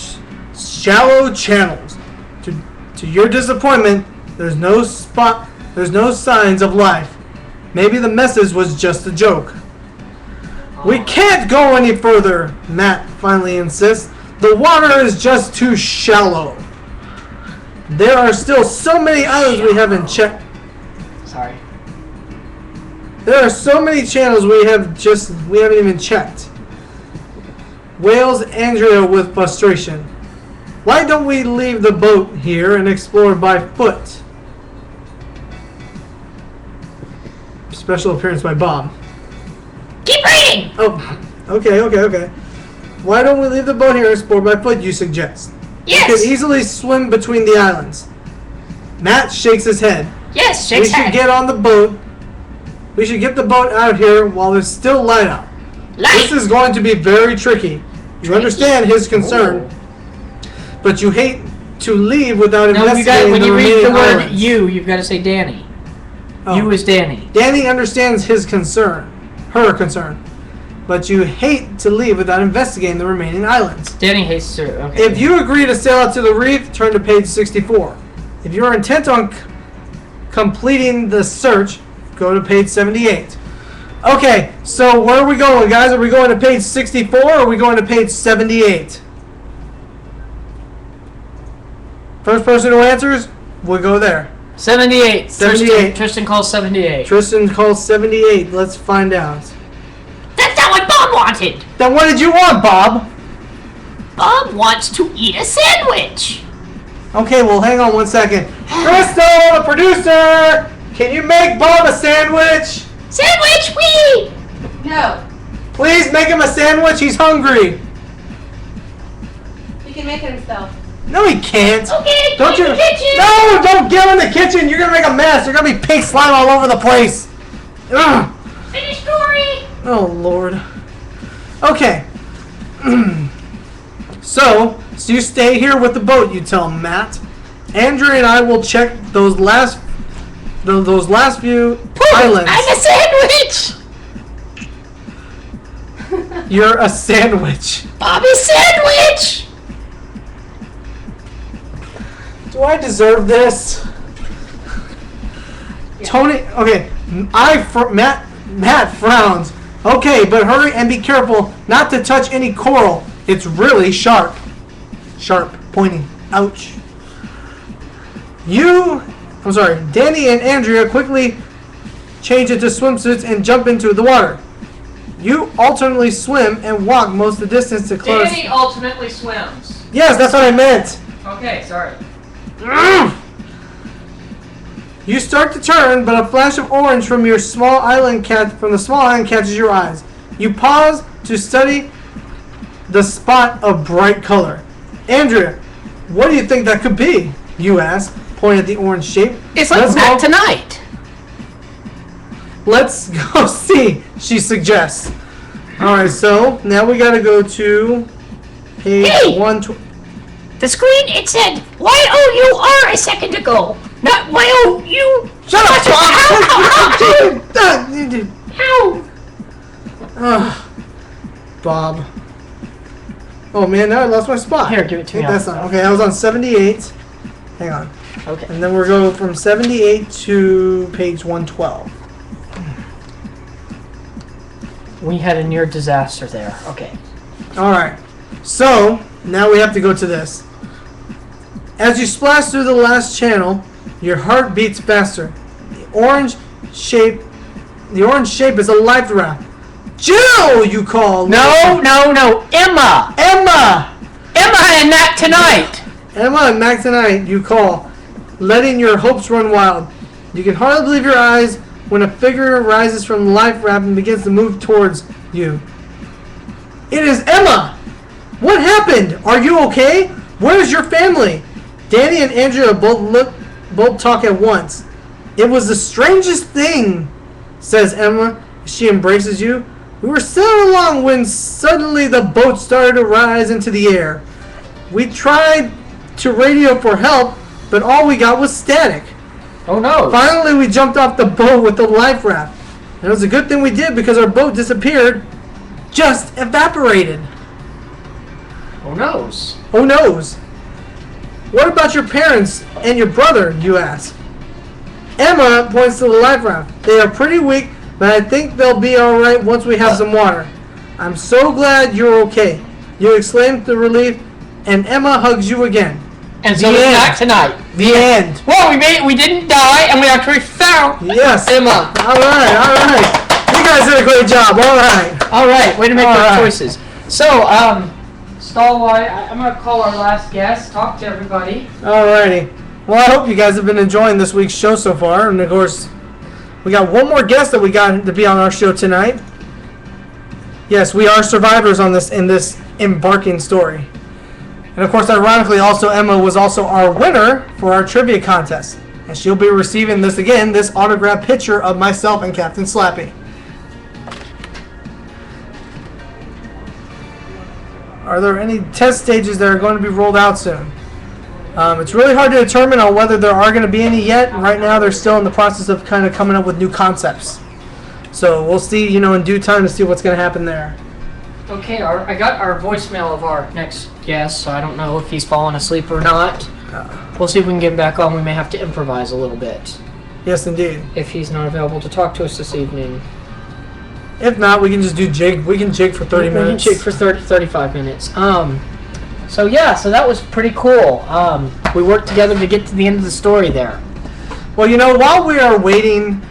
shallow channels. To your disappointment, there's no signs of life. Maybe the message was just a joke. We can't go any further, Matt finally insists. The water is just too shallow. There are still so many islands we haven't checked. Sorry. There are so many channels we haven't even checked. Wails Andrea with frustration. Why don't we leave the boat here and explore by foot? Special appearance by Bob. Keep reading! Oh, okay. Why don't we leave the boat here and explore by foot, you suggest? Yes! We could easily swim between the islands. Matt shakes his head. Yes, We shakes should head. get on the boat. We should get the boat out here while it's still light out. This is going to be very tricky. You understand his concern, but you hate to leave without No, investigating when the you read remaining the word islands. you've got to say Danny. Oh. You is Danny. Danny understands his concern, her concern, but you hate to leave without investigating the remaining islands. Danny hates her. Okay. If you agree to sail out to the reef, turn to page 64. If you are intent on completing the search, go to page 78. Okay, so where are we going, guys? Are we going to page 64 or are we going to page 78? First person who answers, we'll go there. 78. 78. Tristan calls 78. Tristan calls 78. Let's find out. That's not what Bob wanted. Then what did you want, Bob? Bob wants to eat a sandwich. Okay, well, hang on one second. Crystal, the producer, can you make Bob a sandwich? Sandwich, we. No. Please make him a sandwich. He's hungry. He can make it himself. No, he can't. Okay, Don't you? in the kitchen. No, don't get him in the kitchen. You're gonna make a mess. There's gonna be pink slime all over the place. Ugh. Finish story. Oh Lord. Okay. So you stay here with the boat. You tell Matt. Andrew and I will check those last few islands. I'm a sandwich. You're a sandwich. Bobby sandwich. Do I deserve this? Tony, okay, Matt frowns. Okay, but hurry and be careful not to touch any coral. It's really sharp. Sharp, pointing. Ouch. Danny and Andrea quickly change into swimsuits and jump into the water. You alternately swim and walk most of the distance to close. Danny ultimately swims. Yes, that's what I meant. Okay, sorry. You start to turn, but a flash of orange from the small island catches your eyes. You pause to study the spot of bright color. Andrea, what do you think that could be? You ask, pointing at the orange shape. It's like back tonight. Let's go see, she suggests. Alright, so now we gotta go to page Hey! 120. The screen, it said, Y-O-U-R a second ago. Not Y-O-U. Shut up, Ow. Bob. Oh man, now I lost my spot. Here, give it to me. That's not okay. I was on 78. Hang on, Okay. and then we're going from 78 to page 112. We had a near disaster there. Okay. All right, so now we have to go to this. As you splash through the last channel, your heart beats faster. The orange shape is a life raft. Jill, you call. No. Emma. Emma And that tonight. and Mac tonight, you call, letting your hopes run wild. You can hardly believe your eyes when a figure rises from the life raft and begins to move towards you. It is Emma! What happened? Are you okay? Where's your family? Danny and Andrea both talk at once. It was the strangest thing, says Emma as she embraces you. We were sailing along when suddenly the boat started to rise into the air. We tried to radio for help, but all we got was static. Oh no. Finally, we jumped off the boat with the life raft. And it was a good thing we did because our boat disappeared. Just evaporated. Oh noes. Oh noes. What about your parents and your brother, you ask? Emma points to the life raft. They are pretty weak, but I think they'll be alright once we have some water. I'm so glad you're okay. You exclaim with relief, and Emma hugs you again. And so The it's end. not tonight. The end. Well, we didn't die, and we actually found Yes. Emma. Alright. You guys did a great job. Alright. All right, way to make All good right. choices. So, I'm gonna call our last guest. Talk to everybody. Alrighty. Well, I hope you guys have been enjoying this week's show so far. And of course, we got one more guest that we got to be on our show tonight. Yes, we are survivors on this in this embarking story. And of course, ironically, also Emma was also our winner for our trivia contest. And she'll be receiving this autographed picture of myself and Captain Slappy. Are there any test stages that are going to be rolled out soon? It's really hard to determine on whether there are going to be any yet. Right now, they're still in the process of kind of coming up with new concepts. So we'll see, in due time to see what's going to happen there. Okay, I got our voicemail of our next guest, so I don't know if he's fallen asleep or not. We'll see if we can get him back on. We may have to improvise a little bit. Yes, indeed. If he's not available to talk to us this evening. If not, we can just do jig. We can jig for 30 minutes. We can jig for 35 minutes. So that was pretty cool. We worked together to get to the end of the story there. Well, while we are waiting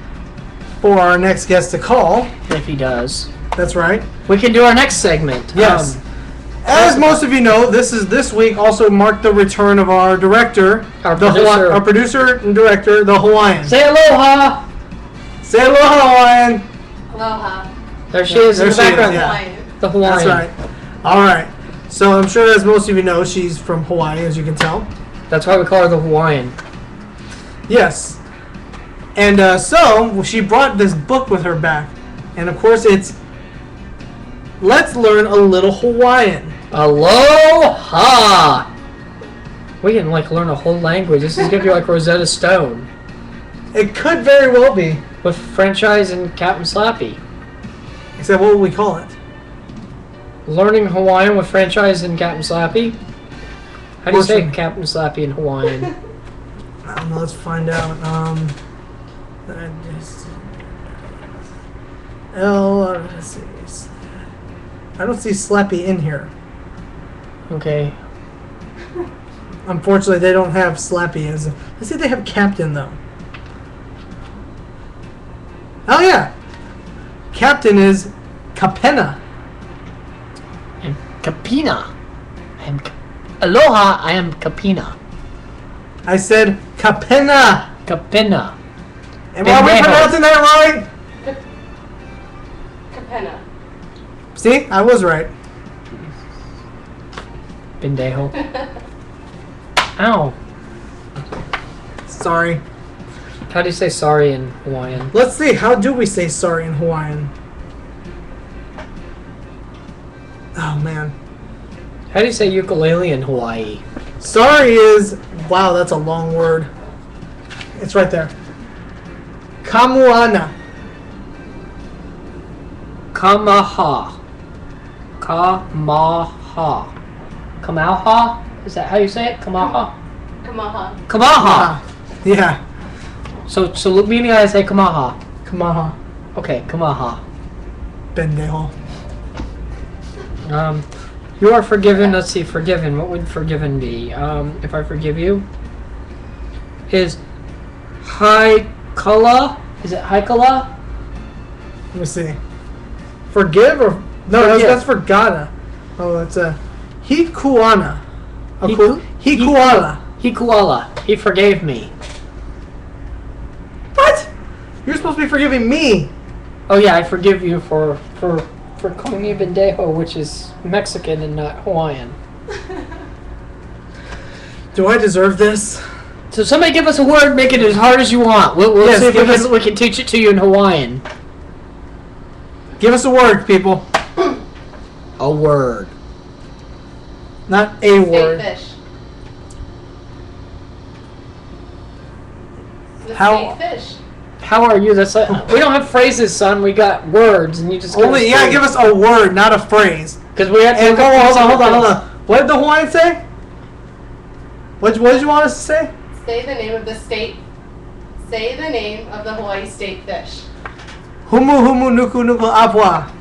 for our next guest to call, If he does. that's right. We can do our next segment. Yes. As most of you know, this week also marked the return of our director, Our producer. our producer and director, the Hawaiian. Say aloha! Say aloha, Hawaiian. Aloha. There she is in There the she is, background. yeah. Hawaiian. The Hawaiian. That's right. All right. So I'm sure, as most of you know, she's from Hawaii, as you can tell. That's why we call her the Hawaiian. Yes. And so she brought this book with her back, and of course it's Let's Learn a Little Hawaiian. Aloha! We can learn a whole language. This is gonna be like Rosetta Stone It could very well be, with Franchize and Captain Slappy. except what would we call it? Learning Hawaiian with Franchize and Captain Slappy. How do you say Working. Captain Slappy in Hawaiian? I don't know. Let's find out. Let's see. I don't see Slappy in here. Okay. Unfortunately, they don't have Slappy as. Let's see if they have Captain though. Oh yeah, Captain is Kapena. I'm Kapina. Aloha, I am Kapina. I said Kapena. Kapina. Am I Pendejo. pronouncing that right? Capenna. See, I was right. Pendejo. Ow. Sorry. How do you say sorry in Hawaiian? Let's see. How do we say sorry in Hawaiian? Oh man. How do you say ukulele in Hawaii? Sorry is, wow, that's a long word. It's right there. Kamuana. Kamaha. Kamaha. Kamaha? Is that how you say it? Kamaha? Kamaha. Kamaha! Yeah. So look me in the eye and say Kamaha. Kamaha. Okay, Kamaha. Pendejo. You are forgiven. Let's see, forgiven. What would forgiven be? If I forgive you, is Haikala? Is it Haikala? Let me see. Forgive or no? Forgive. That's for Ghana. Oh, that's a Hikuana. Hiku- Hikuala. Hikuala. He forgave me. What? You're supposed to be forgiving me. Oh yeah, I forgive you for calling me Bendejo, which is Mexican and not Hawaiian. Do I deserve this? So somebody give us a word, make it as hard as you want. We'll Yes, see if give us- we can teach it to you in Hawaiian. Give us a word, people. A word. Not a word. State fish. The How- state fish. How are you? That's like, we don't have phrases, son. We got words, and you just Only, you gotta give us a word, not a phrase. because we have to. And look up hold on. things. What did the Hawaiian say? What did you want us to say? Say the name of the state. Say the name of the Hawaii state fish. Humu humu nuku nuku apua.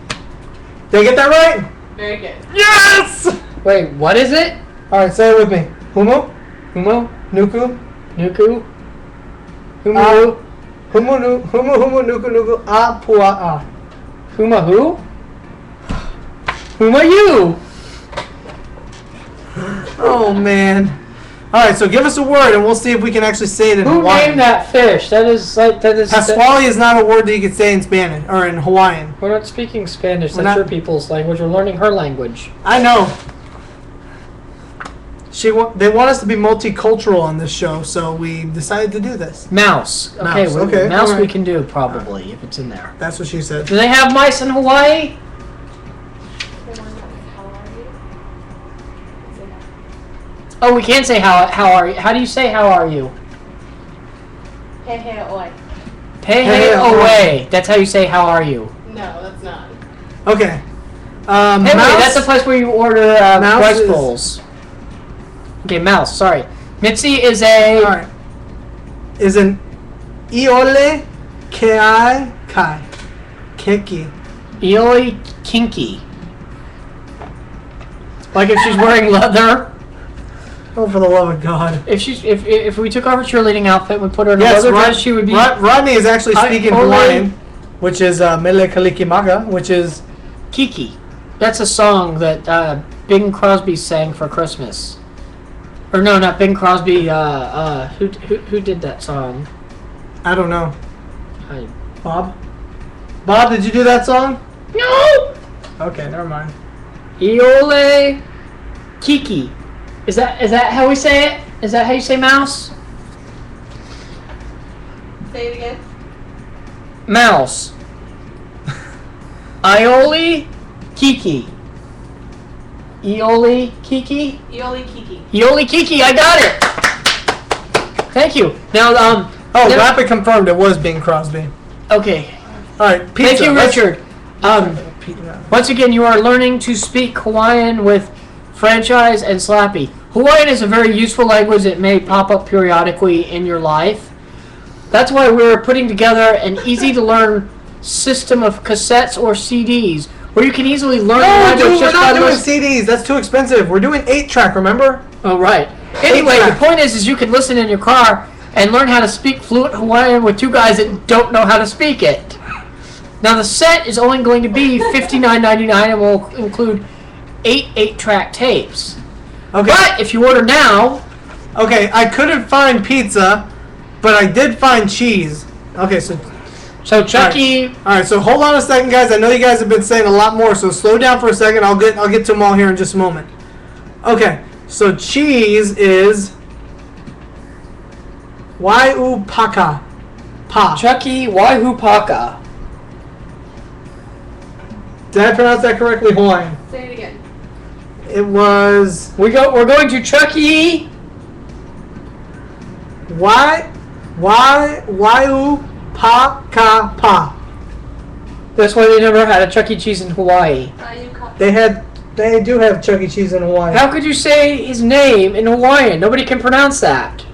Did I get that right? Very good. Yes! Wait, what is it? Alright, say it with me. Humu, Humo, nuku, nuku, humu, humu nuku nuku apua. huma who? Huma you? Oh man. Alright, so give us a word and we'll see if we can actually say it in Who Hawaiian. named that fish? That is. Pasquale is not a word that you can say in Spanish or in Hawaiian. We're not speaking Spanish. We're That's not- your people's language. We're learning her language. I know. They want us to be multicultural on this show, so we decided to do this. Mouse. Okay, Mouse, okay, mouse alright. we can do probably if it's in there. That's what she said. Do they have mice in Hawaii? Oh, we can't say how are you. How do you say how are you? Hey, hey, oi. Hey, Hey, away. That's how you say how are you. No, that's not. Okay. Hey, wait, Mouse, that's the place where you order Mouse rice is- bowls. Okay, mouse. Sorry, Mitzi is a. all right. Is an iole kai kai keki. Eoi kinky. Like if she's wearing leather. Oh, for the love of God! If we took off her cheerleading outfit and we put her in a Yes, leather dress, she would be. Rodney is actually speaking Ole. Hawaiian, which is Mele Kalikimaga, which is Kiki. That's a song that Bing Crosby sang for Christmas. Or no, not Bing Crosby. Who did that song? I don't know. I, Bob. Bob, did you do that song? no. Okay, never mind. Iole Kiki. Is that how we say it? Is that how you say mouse? Say it again. Mouse. Iole Kiki. Iole Kiki? Ioli Kiki. Iole Kiki, I got it! Thank you. Now, Oh, now- Rapid confirmed it was Bing Crosby. okay. All right, pizza. Thank you, Let's- Richard. Once again, you are learning to speak Hawaiian with Franchize and Slappy. Hawaiian is a very useful language that may pop up periodically in your life. That's why we're putting together an easy-to-learn system of cassettes or CDs where you can easily learn the No, language dude, we're just by not doing listening. CDs. That's too expensive. We're doing 8-track, remember? Oh, right. Anyway, the track. point is you can listen in your car and learn how to speak fluent Hawaiian with two guys that don't know how to speak it. Now, the set is only going to be $59.99 and will include 8-track tapes. Okay. But if you order now, Okay, I couldn't find pizza, but I did find cheese. Okay, so so Chucky, all right, so hold on a second, guys. I know you guys have been saying a lot more, so slow down for a second. I'll get to them all here in just a moment. Okay, so cheese is Waiupaka. Pa. Chucky Waihupaka. Did I pronounce that correctly, Hawaiian? Say it again. It was We're going to Chucky. Waiupaka pa. That's why they never had a Chuck E. Cheese in Hawaii. They do have Chuck E. Cheese in Hawaii. How could you say his name in Hawaiian? Nobody can pronounce that.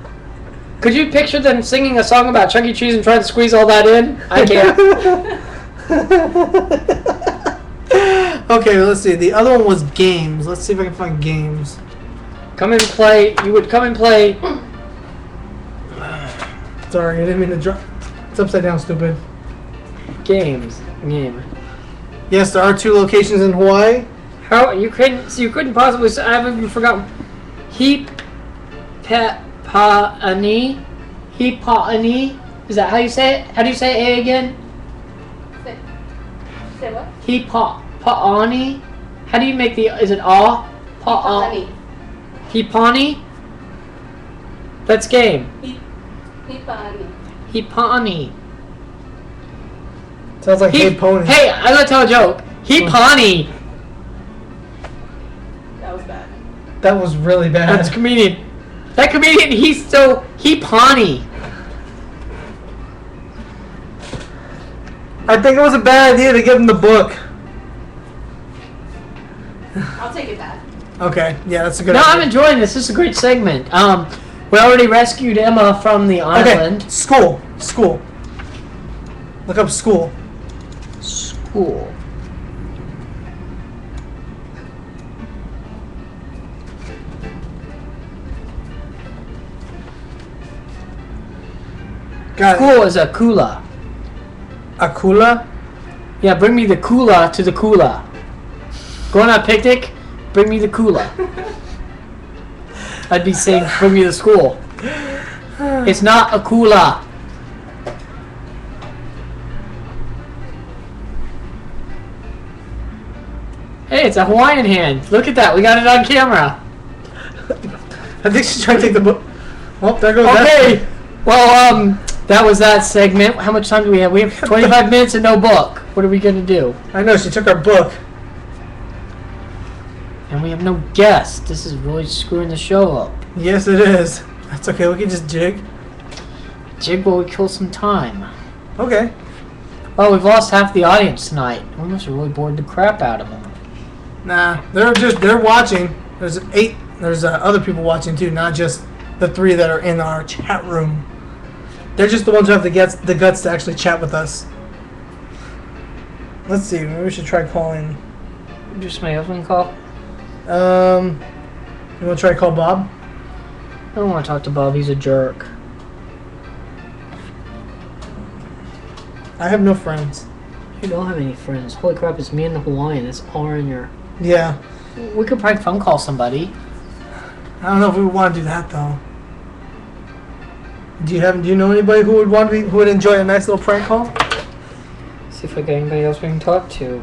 Could you picture them singing a song about Chuck E. Cheese and trying to squeeze all that in? I can't. Okay, let's see. The other one was games. Let's see if I can find games. Come and play. You would come and play. Sorry, I didn't mean to drop. It's upside down, stupid. Games. Game. Yes, there are 2 locations in Hawaii. How you couldn't possibly say, I haven't even forgotten. He-pa-ani. Is that how you say it? How do you say A again? Say what? He-pa-ani. How do you make the? Is it A? Hipani. Hipani. That's game. Hipani. Hipani. Sounds like Hey Pony. Hey, I gotta tell a joke. Hipani. That was bad. That was really bad. That's comedian. That comedian, he's so Hipani. I think it was a bad idea to give him the book. I'll take it back. Okay, yeah, that's a good No, I'm idea. enjoying this. This is a great segment. We already rescued Emma from the island. Okay, school. Look up school. School. Got it. School is a kula. Akula. Yeah, bring me the kula to the kula. Going on a picnic, bring me the kula. I'd be saying, bring me to school. It's not a kula. Hey, it's a Hawaiian hand. Look at that. We got it on camera. I think she's trying to take the book. Well, there goes Okay. that. Well, that was that segment. How much time do we have? We have 25 minutes and no book. What are we going to do? I know, she took our book. And we have no guest. This is really screwing the show up. Yes, it is. That's okay, we can just jig. Jig while we kill some time. Okay. Well, we've lost half the audience tonight. We must have really bored the crap out of them. Nah, they're watching. There's other people watching too, not just the 3 that are in our chat room. They're just the ones who have the guts to actually chat with us. Let's see, maybe we should try calling. Just my husband call? You want to try to call Bob? I don't want to talk to Bob. He's a jerk. I have no friends. You don't have any friends. Holy crap, it's me and the Hawaiian. It's all in your... Yeah. We could probably phone call somebody. I don't know if we would want to do that though. Do you know anybody who would enjoy a nice little prank call? See if I get anybody else we can talk to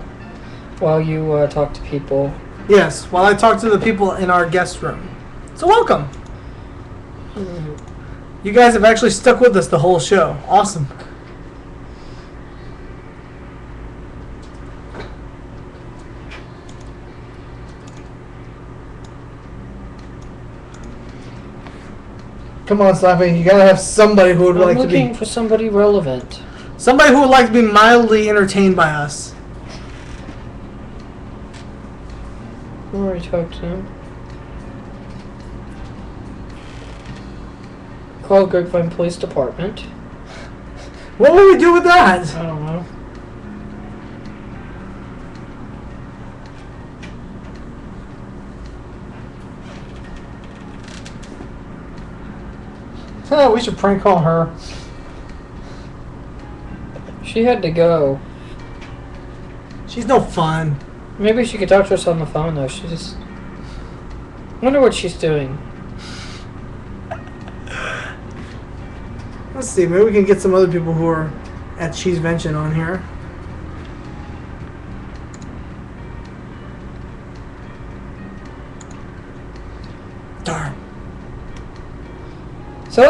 while you talk to people. Yes, while I talk to the people in our guest room. So welcome. You guys have actually stuck with us the whole show. Awesome. Come on, Slappy. You gotta have somebody who would I'm like to looking be... for somebody relevant. Somebody who would like to be mildly entertained by us. I already talked to him. Call Grapevine Police Department. What would we do with that? I don't know. Oh, we should prank call her. She had to go. She's no fun. Maybe she could talk to us on the phone though. She just... wonder what she's doing. Let's see, maybe we can get some other people who are at Cheesevention on here. Darn. So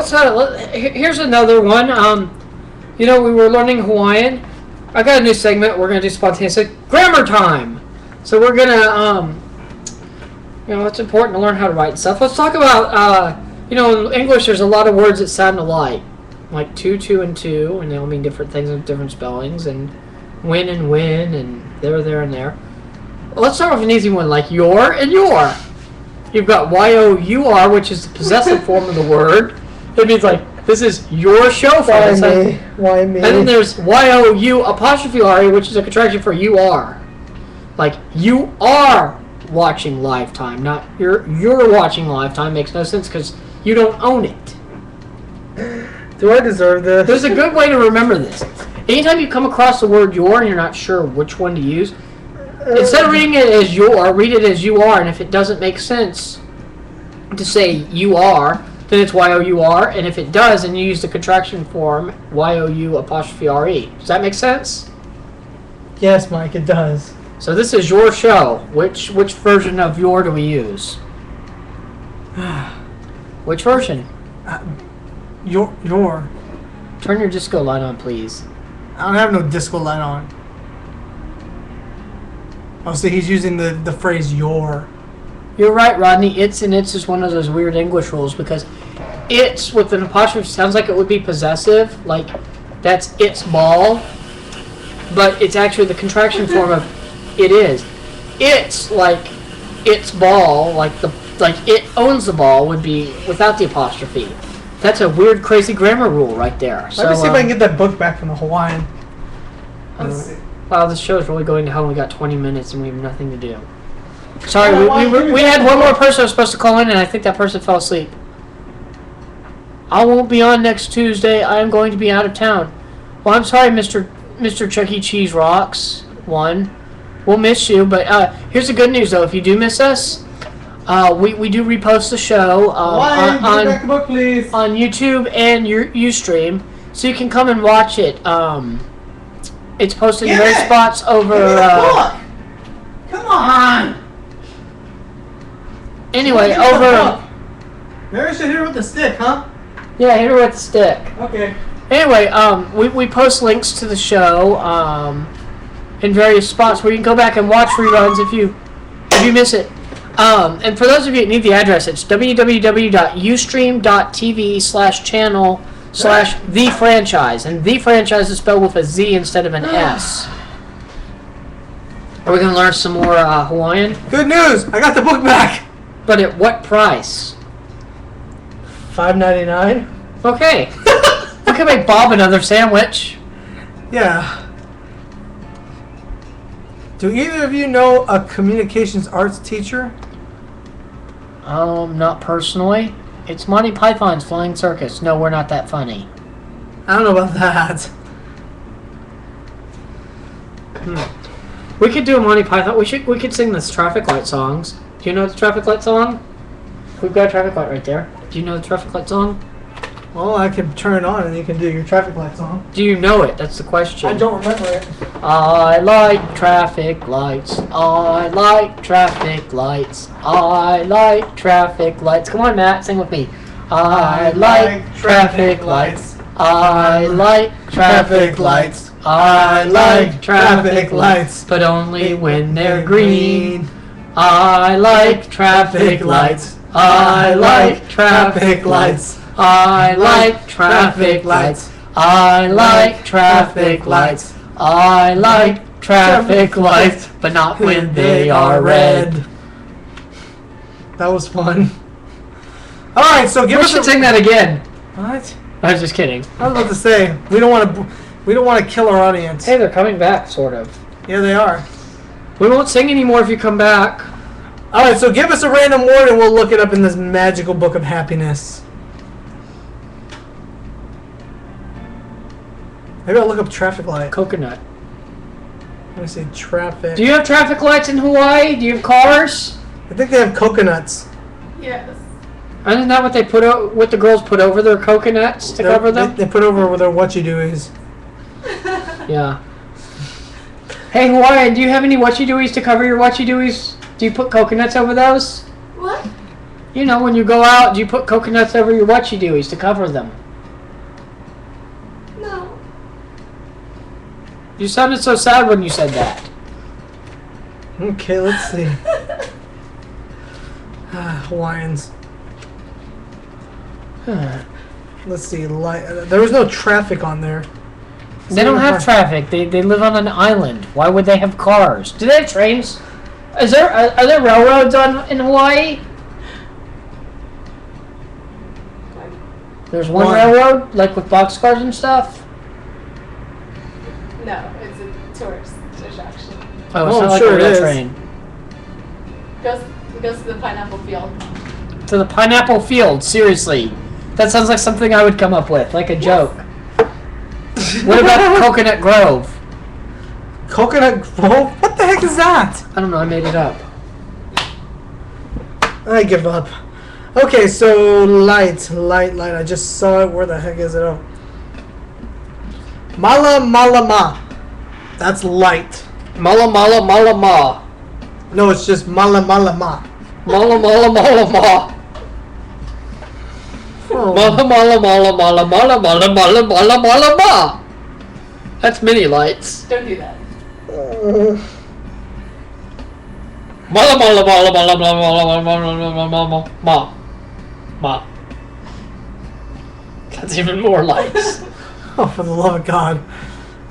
here's another one. You know, we were learning Hawaiian. I got a new segment. We're gonna do spontaneous grammar time. So we're gonna, you know, it's important to learn how to write stuff. Let's talk about, you know, in English there's a lot of words that sound alike, like two, and two, and they all mean different things with different spellings, and win, and there, and there. Well, let's start with an easy one, like your and your. You've got Y-O-U-R, which is the possessive form of the word. It means like, this is your show for us. Why me? And then there's Y-O-U apostrophe R-E, which is a contraction for you are. Like, you are watching Lifetime, not you're watching Lifetime. Makes no sense because you don't own it. Do I deserve this? There's a good way to remember this. Anytime you come across the word your and you're not sure which one to use, instead of reading it as your, read it as you are, and if it doesn't make sense to say you are, then it's Y-O-U-R, and if it does, then you use the contraction form Y-O-U apostrophe R-E. Does that make sense? Yes, Mike, it does. So this is your show. Which version of your do we use? Which version? Your. Turn your disco light on, please. I don't have no disco light on. Oh, so he's using the phrase your. You're right, Rodney. It's and it's is one of those weird English rules because it's with an apostrophe sounds like it would be possessive, like that's its ball, but it's actually the contraction form of it is. It's like its ball, like it owns the ball would be without the apostrophe. That's a weird, crazy grammar rule right there. Let me see if I can get that book back from the Hawaiian. Let's see. Wow, this show is really going to hell. We got 20 minutes and we have nothing to do. Sorry, Oh, we had one more person who was supposed to call in, and I think that person fell asleep. I won't be on next Tuesday. I am going to be out of town. Well, I'm sorry, Mr. Chuck E. Cheese Rocks. We'll miss you, but here's the good news, though. If you do miss us, we do repost the show Back the book, please. on YouTube and your Ustream, so you can come and watch it. It's posted in various spots over. Come on. Anyway, Give me the over. book. Maybe I should hit her with the stick, huh? Yeah, hit her with the stick. Okay. Anyway, we post links to the show in various spots where you can go back and watch reruns if you miss it. And for those of you that need the address, it's www.ustream.tv/channel/the franchise, and the franchise is spelled with a Z instead of an S. Are we gonna learn some more Hawaiian? Good news! I got the book back. But at what price? $5.99. Okay. We can make Bob another sandwich. Yeah. Do either of you know a communications arts teacher? Not personally. It's Monty Python's Flying Circus. No, we're not that funny. I don't know about that. We could do a Monty Python. We could sing this traffic light songs. Do you know the traffic light song? We've got a traffic light right there. Do you know the traffic light song? Well, I can turn it on and you can do your traffic lights on. Do you know it? That's the question. I don't remember it. I like traffic lights. I like traffic lights. I like traffic lights. Come on, Matt, sing with me. I like traffic lights. I like traffic lights. I like traffic lights, but only when they're green. I like traffic lights. I like traffic lights. I like traffic lights. I like traffic lights. I like traffic lights, but not when they are red. That was fun. All right, so give We us should a... sing that again. What? I was just kidding. I was about to say we don't want to kill our audience. Hey, they're coming back, sort of. Yeah, they are. We won't sing anymore if you come back. All right, so give us a random word and we'll look it up in this magical book of happiness. Maybe I'll look up traffic light. Coconut. Let me see traffic. Do you have traffic lights in Hawaii? Do you have cars? I think they have coconuts. Yes. Isn't that what they what the girls put over their coconuts to cover them? They put over their what-you-do-is. Yeah. Hey, Hawaiian, do you have any what-you-doies to cover your what-you-doies? Do you put coconuts over those? What? You know, when you go out, do you put coconuts over your what-you-doies to cover them? No. You sounded so sad when you said that. Okay, let's see. Hawaiians. Let's see. There was no traffic on there. They don't have traffic. They live on an island. Why would they have cars? Do they have trains? Are there railroads in Hawaii? There's one railroad, like with boxcars and stuff? No, it's a tourist attraction. Oh, it's Oh, not like sure a it real is. train. Goes to the pineapple field. To the pineapple field, seriously. That sounds like something I would come up with, like a joke. What about Coconut Grove? Coconut Grove? What the heck is that? I don't know, I made it up. I give up. Okay, so light. I just saw it. Where the heck is it? Oh. Mala ma. That's light. Mala mala mala ma. No, it's just mala ma. Mala mala mala ma. Oh. Mala mala mala mala mala mala mala mala mala ma. That's mini lights. Don't do that. Mala mala mala mala mala mala mala mala ma. Ma. That's even more lights. Oh, for the love of God.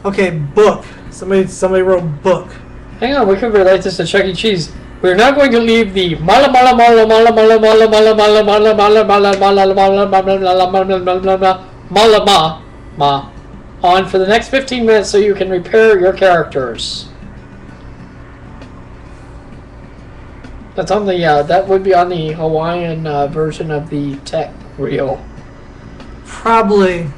Okay, book. Somebody wrote book. Hang on, we could relate this to Chuck E. Cheese. We're not going to leave the mala mala mala mala mala mala mala mala mala mala mala mala mala ma on for the next 15 minutes so you can repair your characters. That's on the that would be on the Hawaiian version of the tech reel. Probably.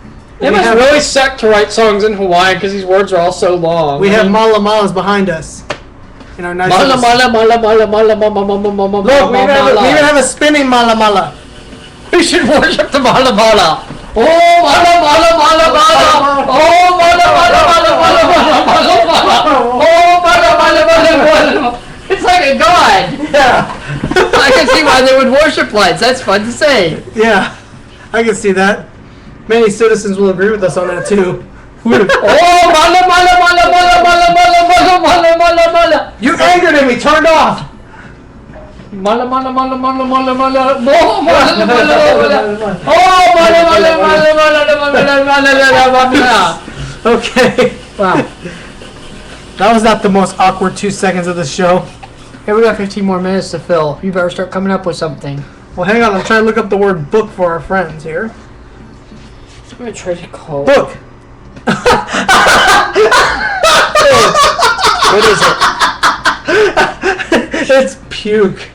It must really suck to write songs in Hawaiian because these words are all so long. We have mala malas behind us. In our nice mala mala mala mala mala mala mala mala. Look, we even have a spinning mala mala. We should worship the mala mala. Oh mala mala mala mala. Oh mala mala mala mala mala mala mala. Oh mala mala mala mala. It's like a god. Yeah. I can see why they would worship lights. That's fun to say. Yeah, I can see that. Many citizens will agree with us on that too. Oh, mala, mala, mala, mala, mala, mala, mala, mala, mala. You angered him. He turned off. Mala, mala, mala, mala, mala, mala. Oh, mala, mala, mala. Oh, mala, mala, mala, mala, mala, mala, mala. Okay. Wow. That was not the most awkward 2 seconds of the show. Hey, we got 15 more minutes to fill. You better start coming up with something. Well, hang on. I'm trying to look up the word book for our friends here. I'm gonna try to call. Book. What is it? It's puke.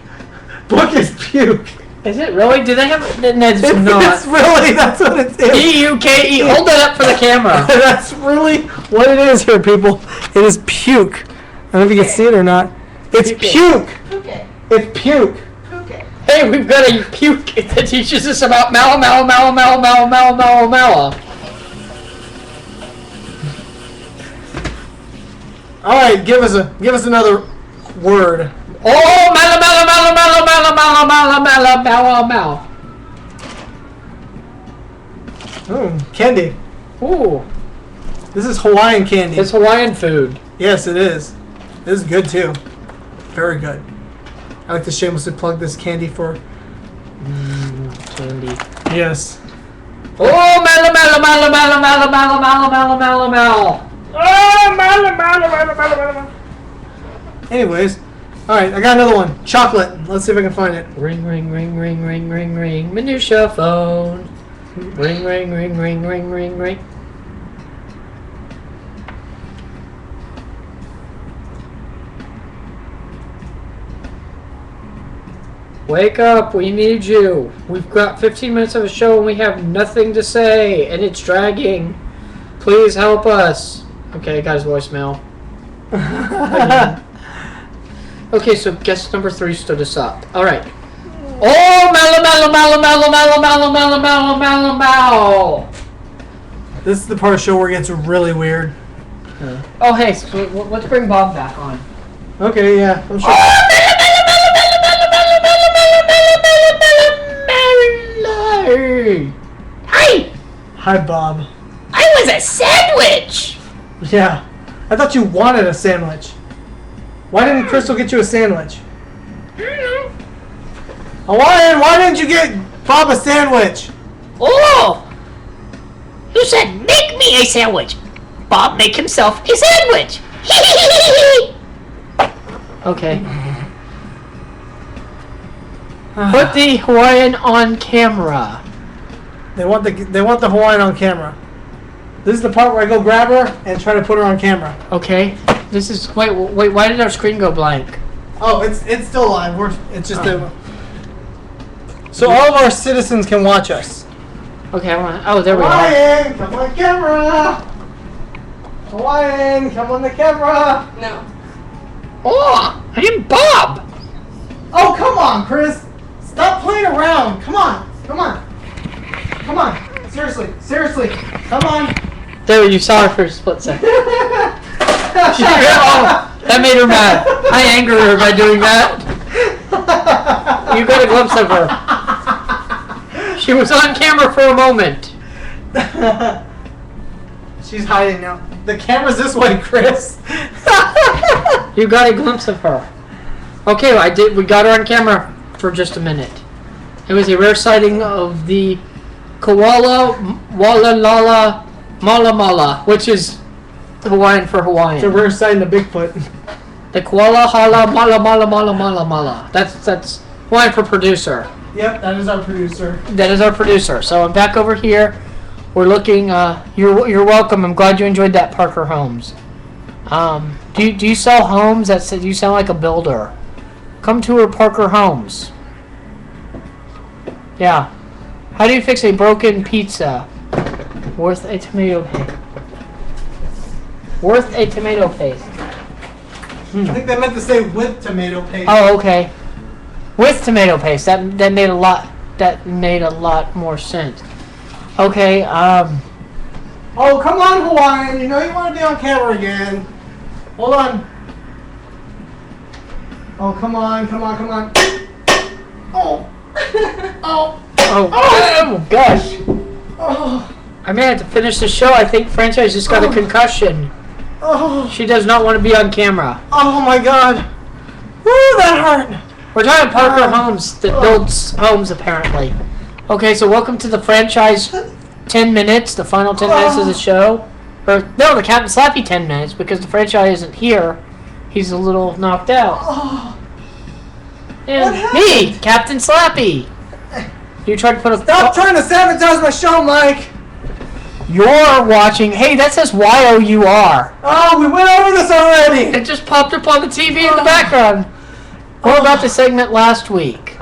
Book is puke. Is it really? Do they have? That's It's not. really, that's what it is. P-U-K-E. Hold that up for the camera. That's really what it is here, people. It is puke. I don't know if you can see it or not. It's puke. Okay. It's puke. Okay. Hey, we've got a puke that teaches us about mala, mala, mala, mala, mala, mala, mala, mala. All right, give us another word. Oh, mala, mala, mala, mala, mala, mala, mala, mala, mala. Candy. Ooh, This is Hawaiian candy. it's Hawaiian food. Yes, it is. This is good too. Very good. I like to shamelessly plug this candy for. Candy. Yes. Oh, mala, mala, mala, mala, mala, mala, mala, mala, mala, mala. Oh, mala, mala, mala, mala, mala. Anyways, all right, I got another one. Chocolate. Let's see if I can find it. Ring, ring, ring, ring, ring, ring, ring. Minutia phone. Ring, ring, ring, ring, ring, ring, ring. Wake up, we need you. We've got 15 minutes of a show and we have nothing to say, and it's dragging. Please help us. Okay, I got his voicemail. Okay, so guest number 3 stood us up. Alright. Oh, mallow, mallow, mallow, mallow, mallow, mallow, mallow, mallow, mallow, mallow. This is the part of the show where it gets really weird. Oh, hey, so let's bring Bob back on. Okay, yeah, I'm sure. Hi! Hi, Bob. I was a sandwich! Yeah, I thought you wanted a sandwich. Why didn't Crystal get you a sandwich? Hawaiian, why didn't you get Bob a sandwich? Oh! You said make me a sandwich. Bob make himself a sandwich. Okay. Put the Hawaiian on camera. They want the Hawaiian on camera. This is the part where I go grab her and try to put her on camera. Okay. This is wait. Why did our screen go blank? Oh, it's still live. It's just so all of our citizens can watch us. Okay, I want. Oh, there we go. Hawaiian, come on camera. Hawaiian, come on the camera. No. Oh, I'm Bob. Oh, come on, Chris. Stop playing around. Come on. Come on. Come on. Seriously. Seriously. Come on. There, you saw her for a split second. Oh, that made her mad. I angered her by doing that. You got a glimpse of her. She was on camera for a moment. She's hiding now. The camera's this way, Chris. You got a glimpse of her. Okay, we got her on camera for just a minute. It was a rare sighting of the koala walalala mala mala, which is Hawaiian for Hawaiian. So we're sighting the Bigfoot. The koala hala mala mala mala mala mala. That's Hawaiian for producer. Yep, that is our producer. That is our producer. So I'm back over here. We're looking. You're welcome. I'm glad you enjoyed that, Parker Homes. Do you sell homes? You sound like a builder. Come to her, Parker Homes. Yeah. How do you fix a broken pizza? Worth a tomato paste. Worth a tomato paste. I think they meant to say with tomato paste. Oh, okay. With tomato paste. That made a lot. That made a lot more sense. Okay. Oh, come on, Hawaiian. You know you want to be on camera again. Hold on. Oh, come on, come on, come on. Oh. Oh. Oh gosh. I may have to finish the show. I think Franchize just got a concussion. Oh. She does not want to be on camera. Oh my God. Woo, that hurt. We're talking Parker Homes that builds homes, apparently. Okay, so welcome to the Franchize 10 minutes, the final 10 minutes of the show. Or, no, the Captain Slappy 10 minutes, because the Franchize isn't here. He's a little knocked out. Oh. And me, Captain Slappy. You tried to put a... Stop trying to sabotage my show, Mike. You're watching... Hey, that says Y-O-U-R. Oh, we went over this already. It just popped up on the TV in the background. What about the segment last week?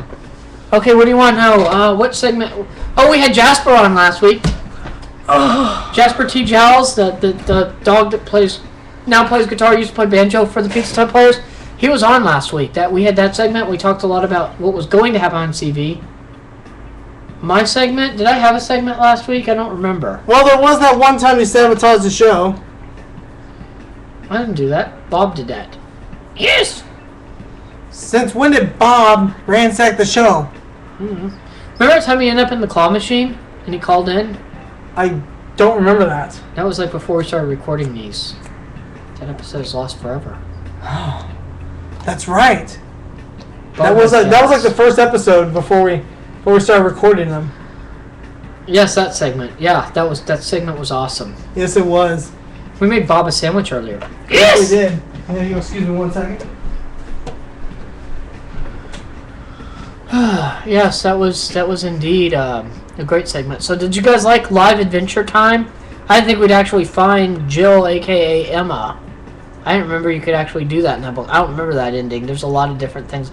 Okay, what do you want to know? What segment? Oh, we had Jasper on last week. Jasper T. Jowls, the dog that now plays guitar, used to play banjo for the Pizza Time Players. He was on last week. We had that segment. We talked a lot about what was going to happen on TV. My segment? Did I have a segment last week? I don't remember. Well, there was that one time you sabotaged the show. I didn't do that. Bob did that. Yes. Since when did Bob ransack the show? Remember that time he ended up in the claw machine and he called in? I don't remember that. That was like before we started recording these. That episode is lost forever. That's right. Bob That was has like the first episode before we started recording them. Yes, that segment. Yeah, that segment was awesome. Yes, it was. We made Bob a sandwich earlier. Yes, we did. Yeah, excuse me 1 second. Yes, that was indeed a great segment. So, did you guys like Live Adventure Time? I didn't think we'd actually find Jill, aka Emma. I didn't remember you could actually do that in that book. I don't remember that ending. There's a lot of different things.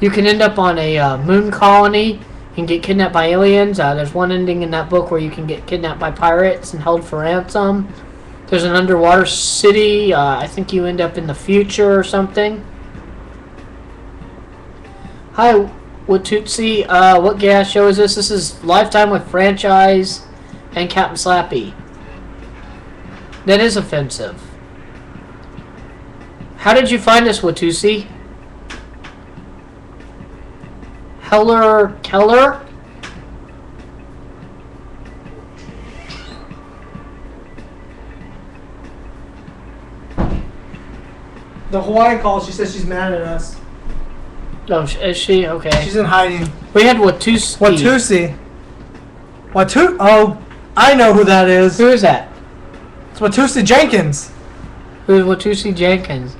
You can end up on a moon colony. You can get kidnapped by aliens. There's one ending in that book where you can get kidnapped by pirates and held for ransom. There's an underwater city. I think you end up in the future or something. Hi, Watootsie. What gas show is this? This is Lifetime with Franchize and Captain Slappy. That is offensive. How did you find us, Watootsie? Keller? The Hawaiian call, she says she's mad at us. Oh, is she? Okay. She's in hiding. We had Watootsie. Oh, I know who that is. Who is that? It's Watootsie Jenkins. Who's Watootsie Jenkins?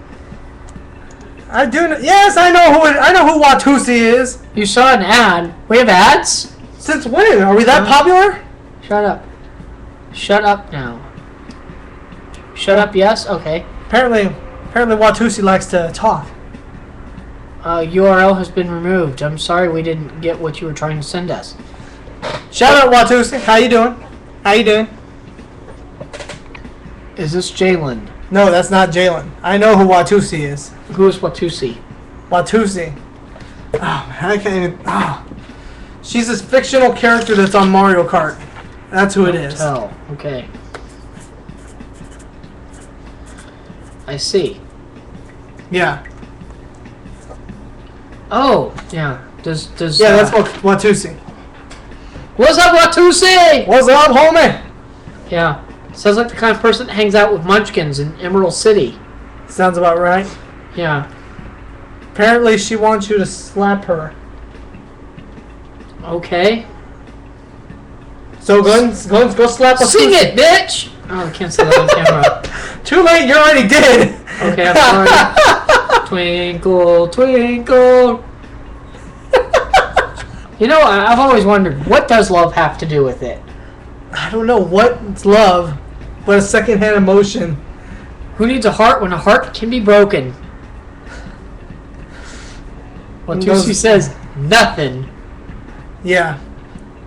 I do know. Yes, I know who Watootsie is. You saw an ad. We have ads? Since when? Are we that popular? Shut up. Shut up now. Shut up, yes? Okay. Apparently Watootsie likes to talk. URL has been removed. I'm sorry we didn't get what you were trying to send us. Shout out Watootsie. How you doing? Is this Jalen? No, that's not Jalen. I know who Watootsie is. Who is Watootsie? Watootsie. Oh, man, I can't even... Oh. She's this fictional character that's on Mario Kart. That's who it is. Oh, okay. I see. Yeah. Oh, yeah. Does Yeah, that's Watootsie. What's up, Watootsie? What's up, homie? Yeah. Sounds like the kind of person that hangs out with Munchkins in Emerald City. Sounds about right. Yeah. Apparently she wants you to slap her. Okay. So go slap Watootsie. Sing it, bitch! Oh, I can't say that on camera. Too late, you already did. Okay, I'm sorry. Twinkle, twinkle. You know, I've always wondered, what does love have to do with it? I don't know what's love, but a secondhand emotion. Who needs a heart when a heart can be broken? Watootsie says, nothing. Yeah.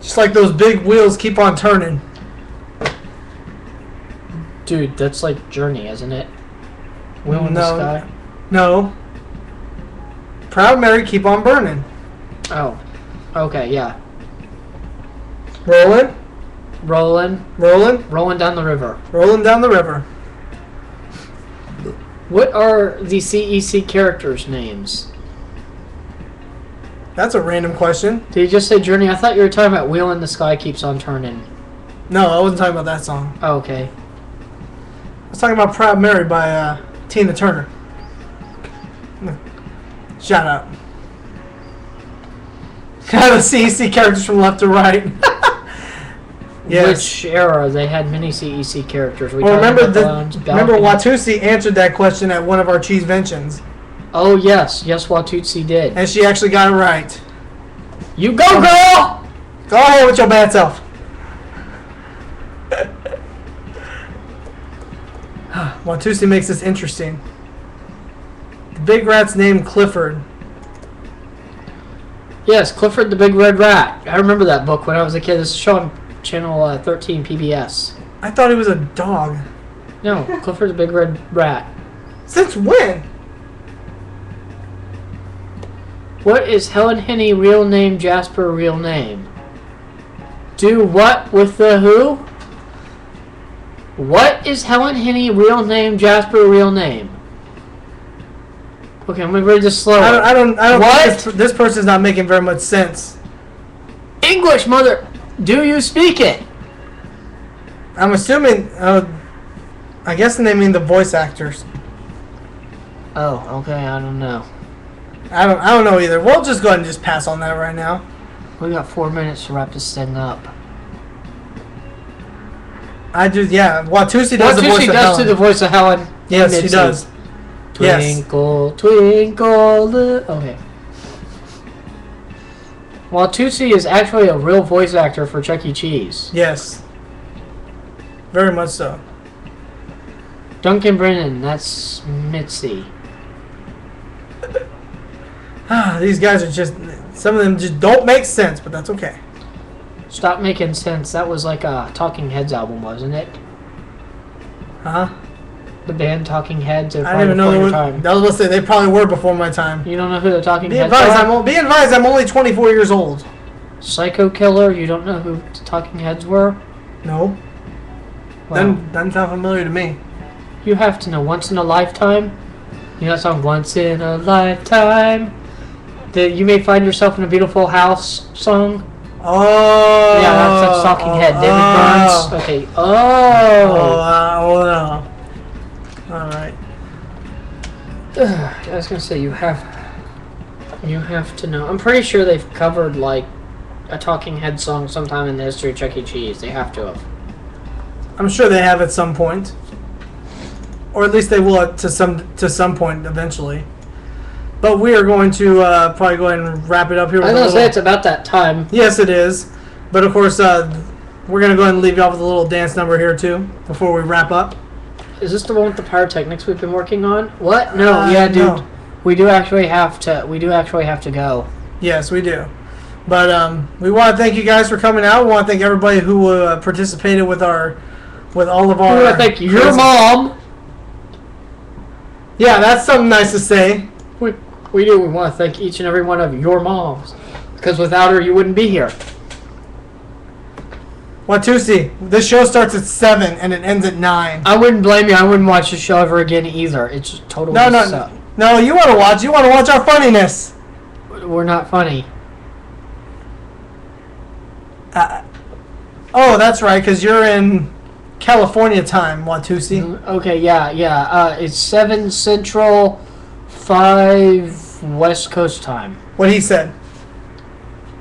Just like those big wheels keep on turning. Dude, that's like Journey, isn't it? Wheel in the sky. No. Proud Mary, keep on burning. Oh. Okay, yeah. Rolling. Rolling down the river. Rolling down the river. What are the CEC characters' names? That's a random question. Did you just say Journey? I thought you were talking about Wheel in the Sky Keeps on Turning. No, I wasn't talking about that song. Oh, okay. I was talking about Proud Mary by Tina Turner. Shout out. Kind of CEC characters from left to right. Yes. Which era? They had many CEC characters. Well, remember Watusi answered that question at one of our cheese ventions. Oh, yes. Yes, Watusi did. And she actually got it right. You go, girl! Go ahead with your bad self. Watusi makes this interesting. The big rat's named Clifford. Yes, Clifford the Big Red Rat. I remember that book when I was a kid. This is shown on Channel 13 PBS. I thought he was a dog. No, Clifford the Big Red Rat. Since when? What is Helen Henney real name, Jasper real name? Do what with the who? What is Helen Henney real name, Jasper real name? Okay, I'm gonna read this slower. I don't What? think this person's not making very much sense. English, mother. Do you speak it? I'm assuming, I guess they mean the voice actors. Oh, okay. I don't know. I don't know either. We'll just go ahead and just pass on that right now. We got 4 minutes to wrap this thing up. Watusi does the voice Watusi of does Helen. do the voice of Helen. Yes, he Mitzi. does. Yes. Twinkle, twinkle, okay. Watusi is actually a real voice actor for Chuck E. Cheese. Yes. Very much so. Duncan Brennan, that's Mitzi. These guys are just, some of them just don't make sense, but that's okay. Stop making sense. That was like a Talking Heads album, wasn't it? Huh? The band Talking Heads. I didn't even know your they were, time. I was going to say, they probably were before my time. You don't know who the Talking Be Heads advised, are? be advised, I'm only 24 years old. Psycho Killer. You don't know who the Talking Heads were? No. Wow. Doesn't sound familiar to me. You have to know. Once in a Lifetime. You know that song, Once in a Lifetime? The You May Find Yourself in a Beautiful House song? Oh. Yeah, that's Talking Head. David Burns. Okay. Well. All right. I was gonna say you have to know. I'm pretty sure they've covered like a Talking Head song sometime in the history of Chuck E. Cheese. They have to have. I'm sure they have at some point, or at least they will to some point eventually. But we are going to probably go ahead and wrap it up here. I was gonna say it's about that time. Yes, it is. But of course, we're gonna go ahead and leave you off with a little dance number here too before we wrap up. Is this the one with the pyrotechnics we've been working on? What? No. Yeah, dude. No. We do actually have to go. Yes, we do. But we want to thank you guys for coming out. We want to thank everybody who participated with all of our. We want to thank your mom. Yeah, that's something nice to say. We do. We want to thank each and every one of your moms, because without her, you wouldn't be here. Watusi, this show starts at 7 and it ends at 9. I wouldn't blame you. I wouldn't watch the show ever again either. It's just totally No, you want to watch. You want to watch our funniness. We're not funny. Oh, that's right, because you're in California time, Watusi. Okay, yeah. It's 7 Central, 5 West Coast time. What he said.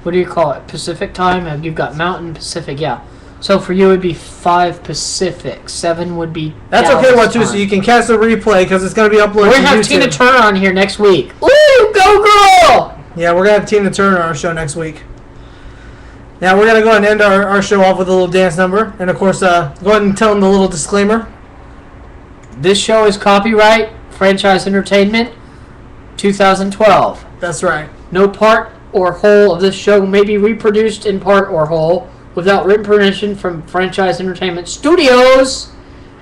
What do you call it? Pacific time? You've got Mountain Pacific, yeah. So for you, it would be 5 Pacific. 7 would be That's Dallas okay, time. Watusi. You can catch the replay because it's going to be uploaded We're to going to have YouTube. Tina Turner on here next week. Woo! Go girl! Yeah, we're going to have Tina Turner on our show next week. Now, we're going to go ahead and end our show off with a little dance number. And, of course, go ahead and tell them the little disclaimer. This show is copyright Franchize Entertainment 2012. That's right. No part or whole of this show may be reproduced in part or whole without written permission from Franchize Entertainment Studios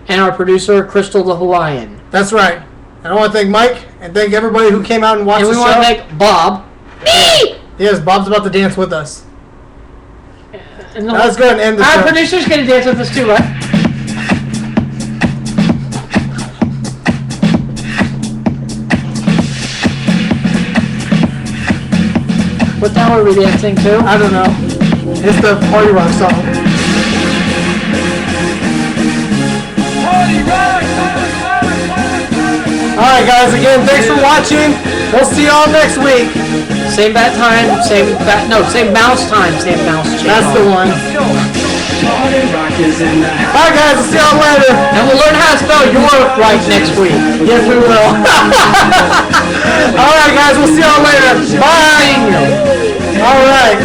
and our producer, Crystal the Hawaiian. That's right. And I want to thank Mike and thank everybody who came out and watched And we the want show. to thank Bob. Me! Yes, Bob's about to dance with us. And Now let's go ahead and end the our show. producer's going to dance with us too, right? What now are we dancing to? I don't know. It's the party rock song. Alright guys, again, thanks for watching. We'll see y'all next week. Same bat time, same mouse time, same mouse channel. That's the one. Alright guys, we'll see y'all later. And we'll learn how to spell your right next week. Yes, we will. Alright guys, we'll see y'all later. Bye. Alright.